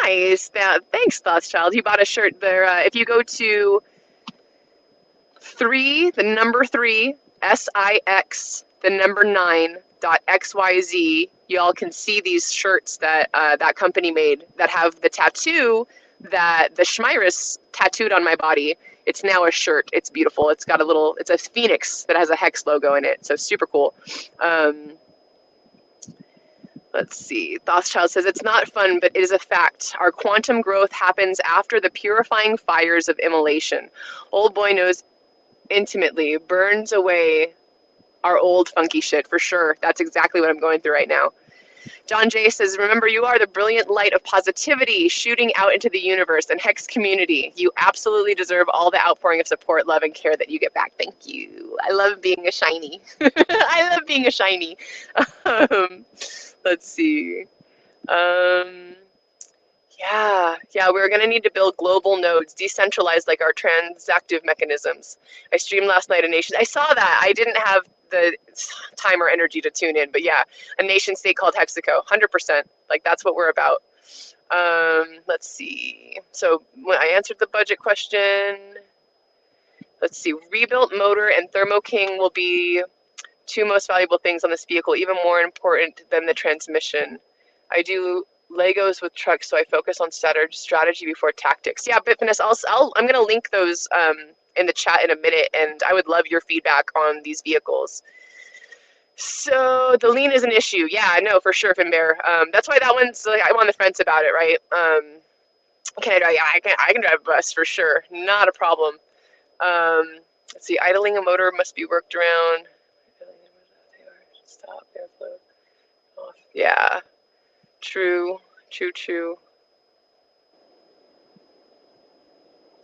nice. Thanks, Thoughtschild. You bought a shirt there. If you go to 3, SIX, 9.xyz, y'all can see these shirts that that company made that have the tattoo that the Schmeiris tattooed on my body. It's now a shirt. It's beautiful. It's a phoenix that has a hex logo in it. So super cool. Let's see. Thothschild says, it's not fun, but it is a fact. Our quantum growth happens after the purifying fires of immolation. Old boy knows intimately, burns away our old funky shit, for sure. That's exactly what I'm going through right now. John Jay says, remember, you are the brilliant light of positivity shooting out into the universe and Hex community. You absolutely deserve all the outpouring of support, love, and care that you get back. Thank you. I love being a shiny. I love being a shiny. Let's see. Yeah, we're going to need to build global nodes, decentralized like our transactive mechanisms. I streamed last night a nation. I saw that. I didn't have the time or energy to tune in, but yeah, a nation state called Hexaco, 100%. Like, that's what we're about. Let's see. So when I answered the budget question, let's see. Rebuilt motor and Thermo King will be two most valuable things on this vehicle, even more important than the transmission. I do Legos with trucks, so I focus on strategy before tactics. Yeah, Bitfinesse, I'm going to link those in the chat in a minute, and I would love your feedback on these vehicles. So the lean is an issue. Yeah, I know for sure, Finbear. That's why that one's like, I'm on the fence about it, right? Can I drive? Yeah, I can drive a bus for sure. Not a problem. Let's see, idling a motor must be worked around. Stop, airflow off. Yeah, true.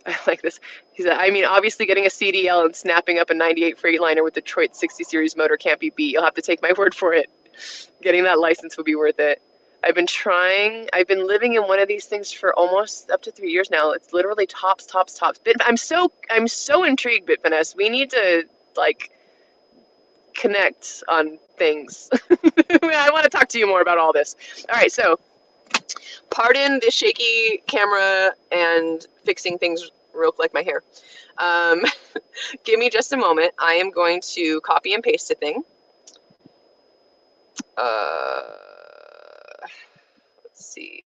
I like this. He said, I mean, obviously getting a CDL and snapping up a 98 Freightliner with Detroit 60 series motor can't be beat. You'll have to take my word for it. Getting that license would be worth it. I've been living in one of these things for almost up to 3 years now. It's literally tops. I'm so intrigued, Bitfinesse. We need to, like, connect on things. I want to talk to you more about all this. All right, so pardon the shaky camera and fixing things real quick, like my hair. Give me just a moment. I am going to copy and paste a thing. Let's see.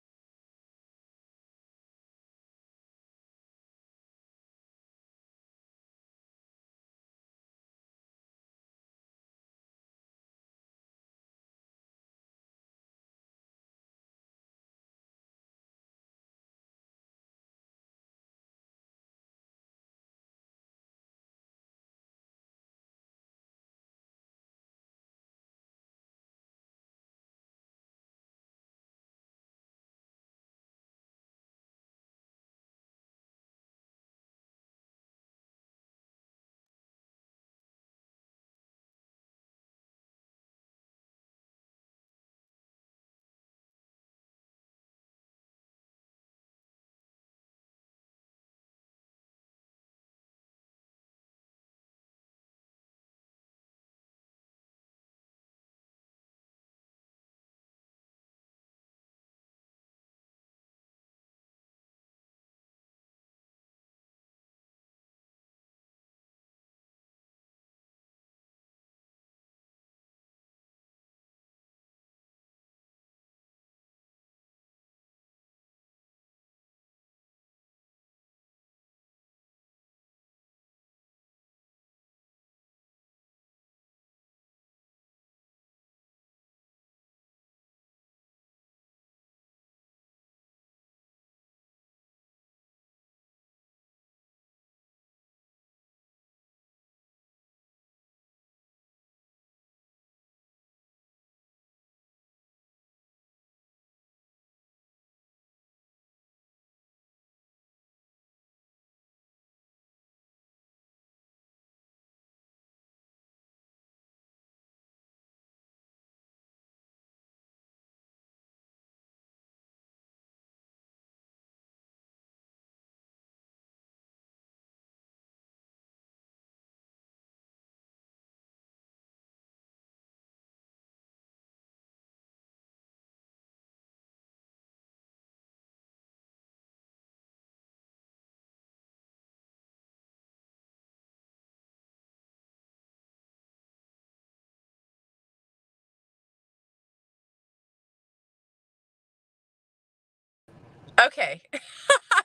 Okay.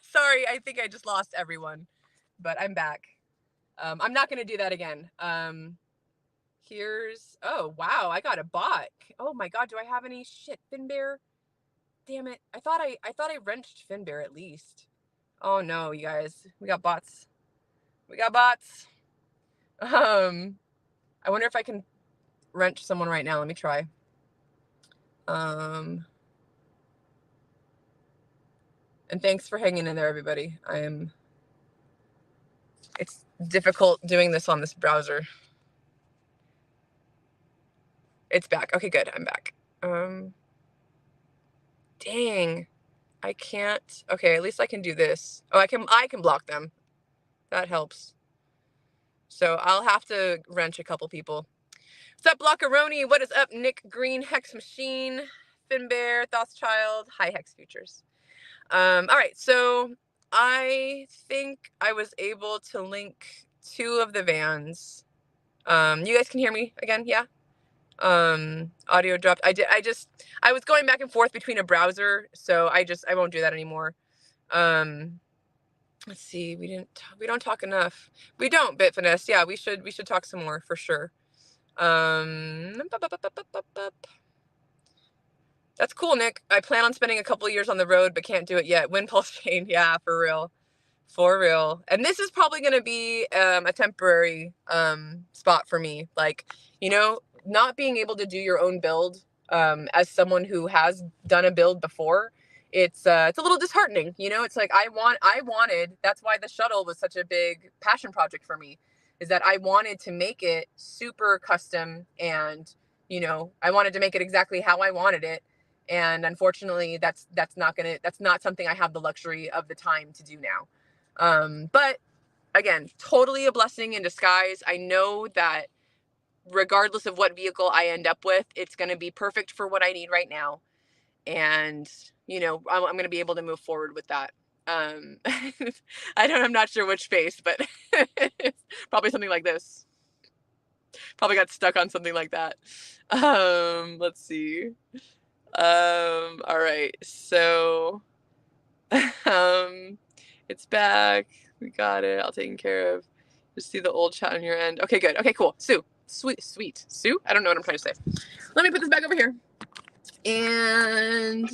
Sorry, I think I just lost everyone, but I'm back. I'm not going to do that again. Oh, wow, I got a bot. Oh my God, do I have any shit? Finbear? Damn it. I thought I wrenched Finbear at least. Oh no, you guys. We got bots. We got bots. I wonder if I can wrench someone right now. Let me try. And thanks for hanging in there, everybody. It's difficult doing this on this browser. It's back. Okay, good. I'm back. Dang. I can't. Okay, at least I can do this. Oh, I can block them. That helps. So I'll have to wrench a couple people. What's up, Blockaroni? What is up, Nick Green, Hex Machine, Finbear, Thoughtchild? Hi, Hex Futures. All right, so I think I was able to link 2 of the vans. You guys can hear me again? Yeah. Audio dropped. I was going back and forth between a browser, so I won't do that anymore. Let's see. We don't talk enough. We don't, Bitfinesse. Yeah, we should talk some more for sure. That's cool, Nick. I plan on spending a couple of years on the road, but can't do it yet. Windpulse chain. Yeah, for real. For real. And this is probably going to be a temporary spot for me. Like, not being able to do your own build as someone who has done a build before, it's a little disheartening. It's like I wanted, that's why the shuttle was such a big passion project for me, is that I wanted to make it super custom and, I wanted to make it exactly how I wanted it. And unfortunately, that's not something I have the luxury of the time to do now. But again, totally a blessing in disguise. I know that regardless of what vehicle I end up with, it's going to be perfect for what I need right now. And, I'm going to be able to move forward with that. I'm not sure which face, but probably something like this. Probably got stuck on something like that. Let's see. All right. So, it's back. We got it all taken care of. Just see the old chat on your end. Okay, good. Okay, cool. Sue. Sweet. Sue? I don't know what I'm trying to say. Let me put this back over here. And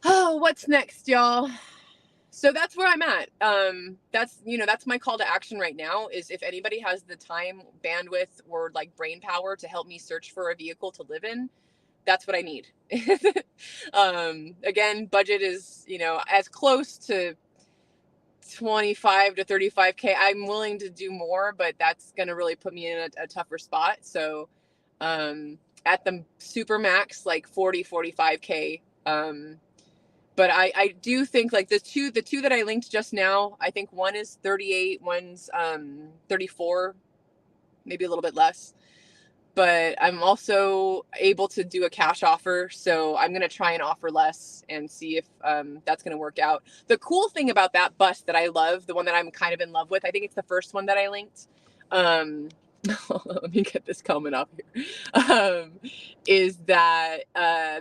what's next, y'all? So that's where I'm at. That's my call to action right now, is if anybody has the time, bandwidth, or like brain power to help me search for a vehicle to live in, that's what I need. Again, budget is, as close to 25 to 35K. I'm willing to do more, but that's going to really put me in a tougher spot. So, at the super max, like 40, 45K. But I do think like the two that I linked just now, I think one is 38, one's 34, maybe a little bit less. But I'm also able to do a cash offer. So I'm going to try and offer less and see if that's going to work out. The cool thing about that bus that I love, the one that I'm kind of in love with, I think it's the first one that I linked. Let me get this comment up here. Is that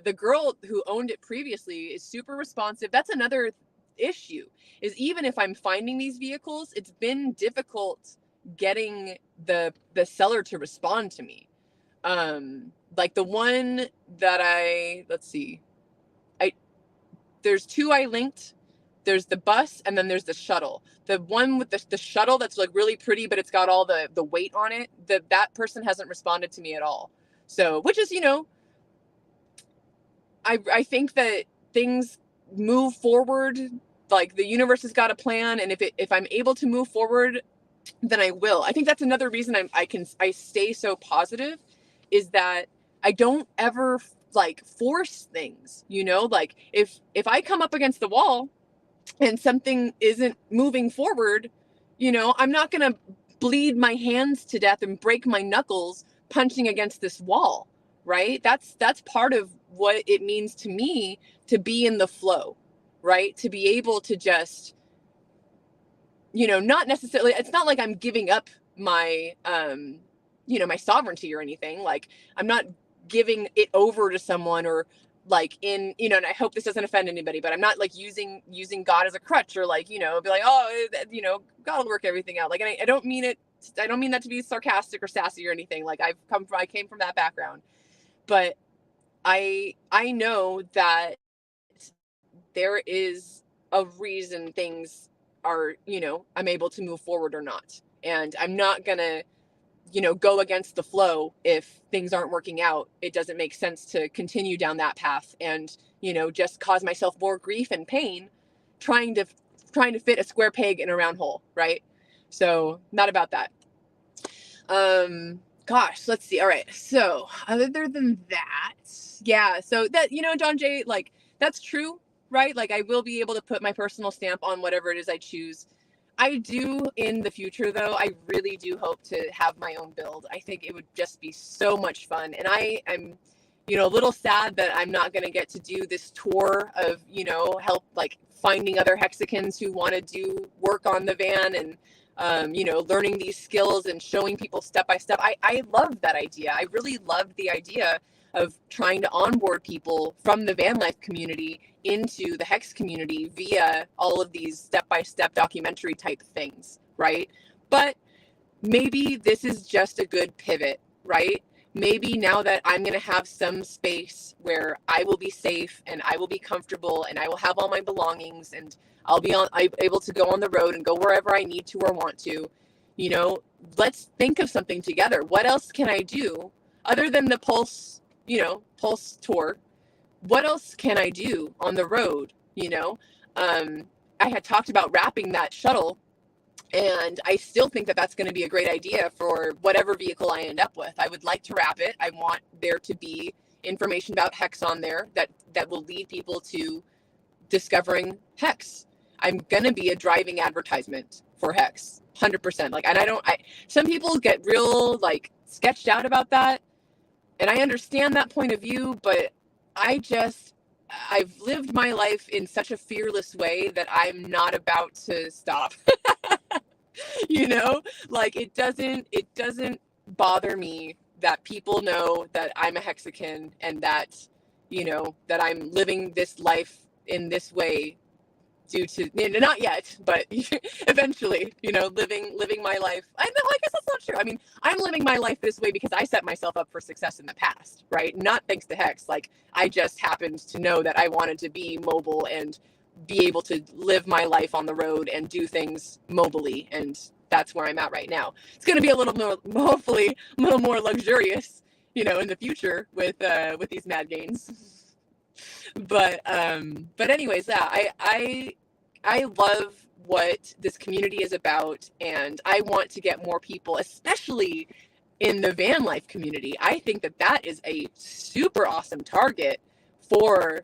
the girl who owned it previously is super responsive. That's another issue, is even if I'm finding these vehicles, it's been difficult getting the seller to respond to me. Like the one that let's see, there's 2 I linked. There's the bus and then there's the shuttle. The one with the shuttle that's like really pretty, but it's got all the weight on it, that person hasn't responded to me at all. So, which is, I think that things move forward, like the universe has got a plan, and if I'm able to move forward, then I will. I think that's another reason I stay so positive, is that I don't ever like force things, like if I come up against the wall and something isn't moving forward, I'm not going to bleed my hands to death and break my knuckles punching against this wall, right? That's part of what it means to me to be in the flow, right? To be able to just, not necessarily, it's not like I'm giving up my, my sovereignty or anything. Like I'm not giving it over to someone or like in, you know, and I hope this doesn't offend anybody, but I'm not like using God as a crutch or like, you know, be like, oh, you know, God will work everything out. Like, and I don't mean it. I don't mean that to be sarcastic or sassy or anything. Like I came from that background, but I know that there is a reason things are, you know, I'm able to move forward or not. And I'm not gonna, you know, go against the flow if things aren't working out. It doesn't make sense to continue down that path and, you know, just cause myself more grief and pain trying to fit a square peg in a round hole, right? So not about that. Gosh, let's see. All right. So other than that, yeah. So that, you know, John Jay, like that's true, right? Like I will be able to put my personal stamp on whatever it is I choose. I do in the future though. I really do hope to have my own build. I think it would just be so much fun. And I'm, you know, a little sad that I'm not going to get to do this tour of, you know, help like finding other Hexicans who want to do work on the van and, you know, learning these skills and showing people step by step. I love that idea. I really loved the idea of trying to onboard people from the van life community into the Hex community via all of these step-by-step documentary type things, right? But maybe this is just a good pivot, right? Maybe now that I'm going to have some space where I will be safe and I will be comfortable and I will have all my belongings and I'll be able to go on the road and go wherever I need to or want to, you know, let's think of something together. What else can I do other than the Pulse, you know, Pulse tour? What else can I do on the road? You know, I had talked about wrapping that shuttle, and I still think that that's going to be a great idea for whatever vehicle I end up with. I would like to wrap it. I want there to be information about Hex on there that will lead people to discovering Hex. I'm going to be a driving advertisement for Hex, 100%. Like, and some people get real like sketched out about that. And I understand that point of view, but I've lived my life in such a fearless way that I'm not about to stop. You know, like it doesn't bother me that people know that I'm a Hexican and that, you know, that I'm living this life in this way due to, not yet, but eventually, you know, living my life. I guess that's not true. I mean, I'm living my life this way because I set myself up for success in the past, right? Not thanks to Hex. Like I just happened to know that I wanted to be mobile and be able to live my life on the road and do things mobily. And that's where I'm at right now. It's going to be a little more, hopefully a little more luxurious, you know, in the future with these mad gains. But anyways, yeah, I love what this community is about, and I want to get more people, especially in the van life community. I think that is a super awesome target for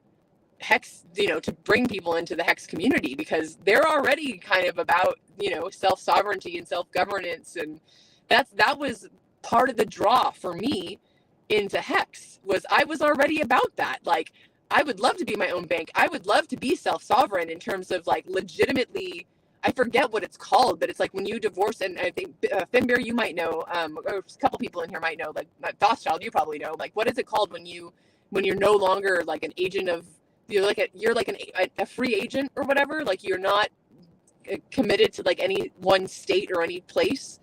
Hex, you know, to bring people into the Hex community, because they're already kind of about, you know, self-sovereignty and self-governance, and that was part of the draw for me into Hex. Was I was already about that. Like I would love to be my own bank. I would love to be self-sovereign in terms of like legitimately, I forget what it's called, but it's like when you divorce, and I think Finbear, you might know, or a couple people in here might know, like Dothschild, you probably know, like what is it called when you're no longer like an agent of, you're like a free agent or whatever, like you're not committed to like any one state or any place.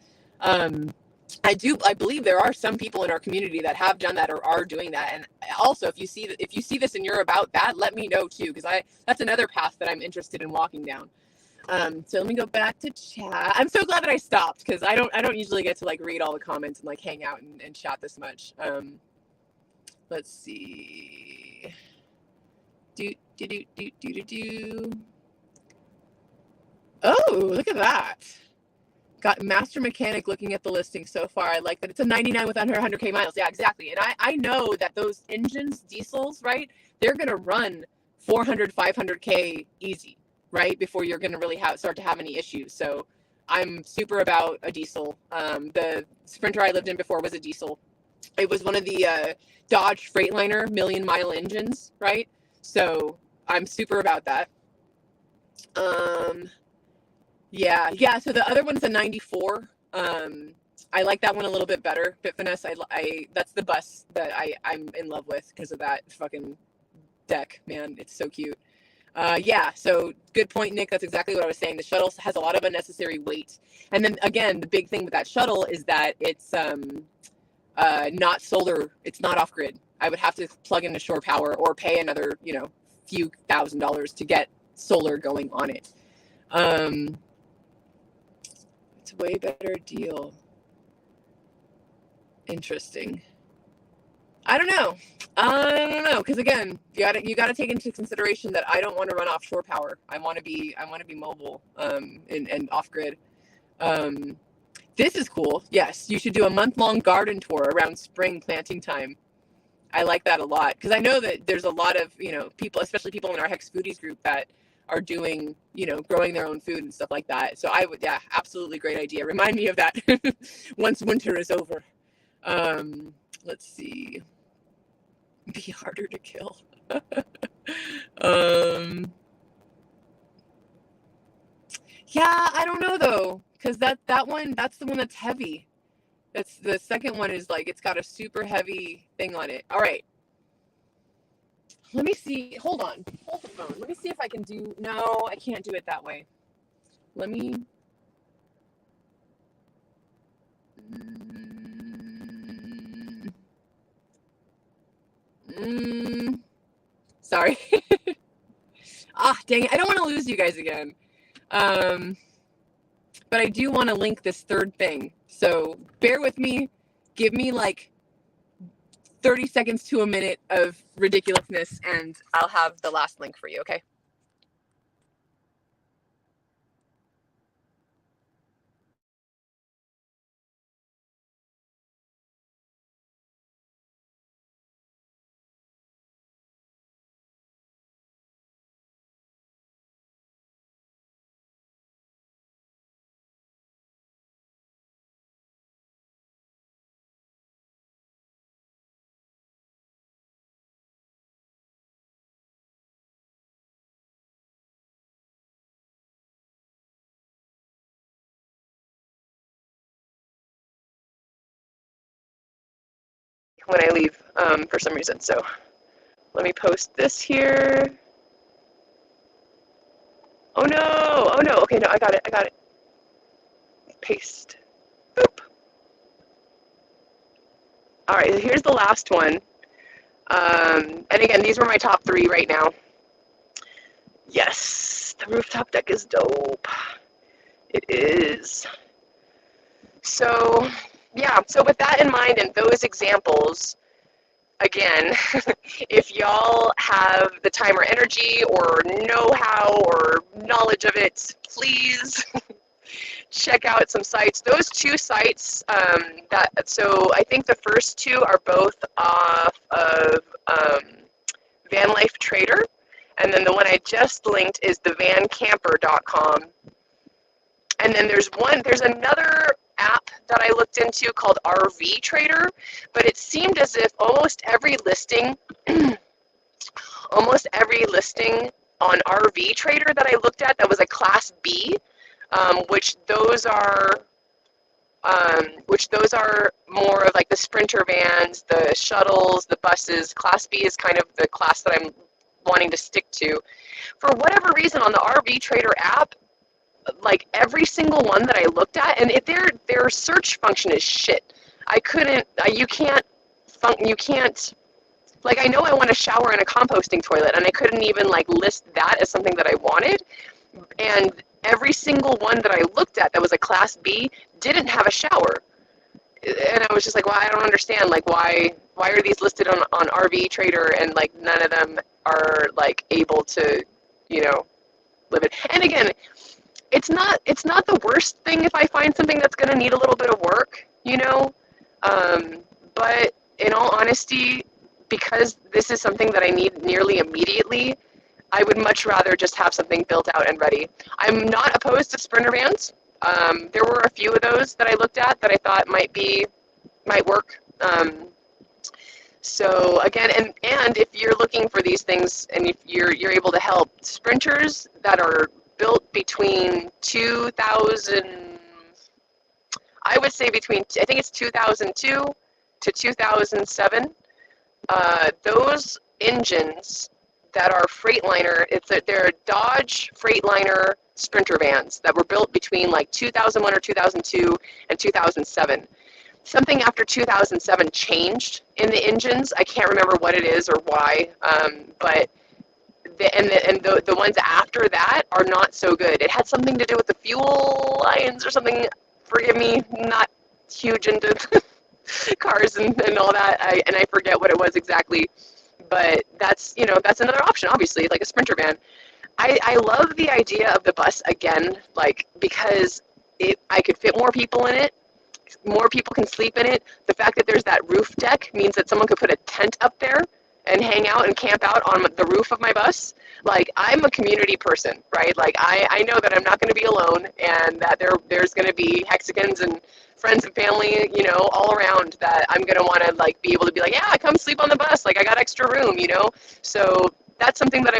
I believe there are some people in our community that have done that or are doing that. And also, if you see this and you're about that, let me know too, because that's another path that I'm interested in walking down. So let me go back to chat. I'm so glad that I stopped, because I don't usually get to like read all the comments and like hang out and chat this much. Let's see. Oh, look at that. Got Master Mechanic looking at the listing so far. I like that it's a 99 with under 100K miles. Yeah, exactly. And I know that those engines, diesels, right, they're going to run 400, 500K easy, right, before you're going to really start to have any issues. So I'm super about a diesel. The Sprinter I lived in before was a diesel. It was one of the Dodge Freightliner 1,000,000-mile engines, right? So I'm super about that. Yeah. So the other one's a 94. I like that one a little bit better. Bitfinesse, I that's the bus that I'm in love with because of that fucking deck, man. It's so cute. Yeah, so good point, Nick. That's exactly what I was saying. The shuttle has a lot of unnecessary weight. And then again, the big thing with that shuttle is that it's not solar, it's not off grid. I would have to plug into shore power or pay another, few $1,000s to get solar going on it. It's a way better deal. Interesting. I don't know, because again, you gotta take into consideration that I don't want to run off shore power. I want to be mobile, and off grid. This is cool. Yes, you should do a month-long garden tour around spring planting time. I like that a lot because I know that there's a lot of people, especially people in our Hex Foodies group, that are doing growing their own food and stuff like that. So I would, yeah, absolutely great idea. Remind me of that once winter is over. Let's see. Be harder to kill. Yeah, I don't know though, because that's the one that's heavy. That's the second one is like it's got a super heavy thing on it. All right. Let me see. Hold on. Hold the phone. Let me see if I can do. No, I can't do it that way. Let me. Sorry. Dang it. I don't want to lose you guys again. But I do want to link this third thing. So bear with me. Give me like 30 seconds to a minute of ridiculousness, and I'll have the last link for you, okay? When I leave for some reason. So let me post this here. Oh no, okay, no, I got it. Paste. Boop. All right, here's the last one. And again, these were my top 3 right now. Yes, the rooftop deck is dope. It is. So, yeah, so with that in mind and those examples, again, if y'all have the time or energy or know-how or knowledge of it, please check out some sites. Those 2 sites, so I think the first 2 are both off of Van Life Trader, and then the one I just linked is the vancamper.com. And then there's another app that I looked into called RV Trader, but it seemed as if almost every listing on RV Trader that I looked at that was a Class B, which those are more of like the Sprinter vans, the shuttles, the buses. Class B is kind of the class that I'm wanting to stick to. For whatever reason, on the RV Trader app, like every single one that I looked at, and their search function is shit. You can't, like, I know I want a shower and a composting toilet, and I couldn't even like list that as something that I wanted. And every single one that I looked at that was a Class B didn't have a shower. And I was just like, well, I don't understand, like, why are these listed on RV Trader and like none of them are like able to, live it. And again, it's not the worst thing if I find something that's going to need a little bit of work, but in all honesty, because this is something that I need nearly immediately, I would much rather just have something built out and ready. I'm not opposed to Sprinter vans. There were a few of those that I looked at that I thought might work. So again, and if you're looking for these things and if you're able to help, Sprinters that are built between 2000, I would say I think it's 2002 to 2007, those engines that are Freightliner. They're Dodge Freightliner Sprinter vans that were built between like 2001 or 2002 and 2007. Something after 2007 changed in the engines. I can't remember what it is or why, but the ones after that are not so good. It had something to do with the fuel lines or something. Forgive me, not huge into cars and all that, and I forget what it was exactly. But that's another option, obviously, like a Sprinter van. I love the idea of the bus again, like because I could fit more people in it. More people can sleep in it. The fact that there's that roof deck means that someone could put a tent up there and hang out and camp out on the roof of my bus. Like, I'm a community person, right? Like, I know that I'm not going to be alone, and that there's going to be Hexicans and friends and family, all around, that I'm going to want to, like, be able to be like, yeah, come sleep on the bus. Like, I got extra room, So that's something that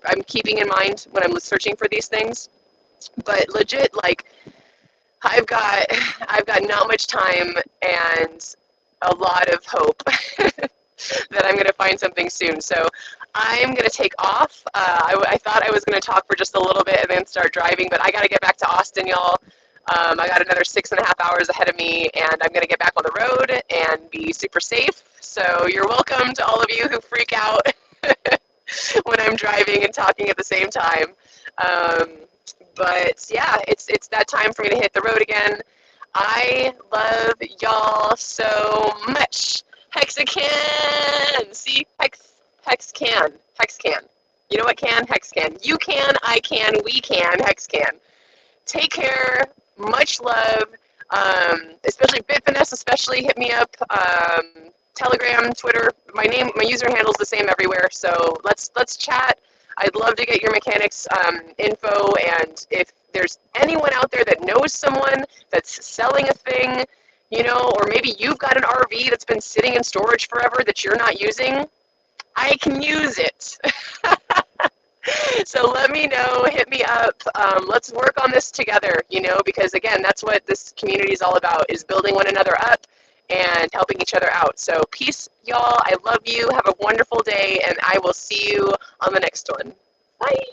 I'm keeping in mind when I'm searching for these things. But legit, like, I've got not much time and a lot of hope that I'm going to find something soon. So I'm going to take off. I thought I was going to talk for just a little bit and then start driving, but I got to get back to Austin, y'all. I got another 6.5 hours ahead of me, and I'm going to get back on the road and be super safe. So you're welcome to all of you who freak out when I'm driving and talking at the same time. But yeah, it's that time for me to hit the road again. I love y'all so much. Hexican! See? Hex can. You know what can? Hex can. You can, I can, we can, Hex can. Take care. Much love. Especially Bitfinesse, especially hit me up. Telegram, Twitter. My user handle's the same everywhere. So let's chat. I'd love to get your mechanics info, and if there's anyone out there that knows someone that's selling a thing, or maybe you've got an RV that's been sitting in storage forever that you're not using, I can use it. So let me know, hit me up. Let's work on this together, because again, that's what this community is all about, is building one another up and helping each other out. So peace, y'all. I love you. Have a wonderful day, and I will see you on the next one. Bye.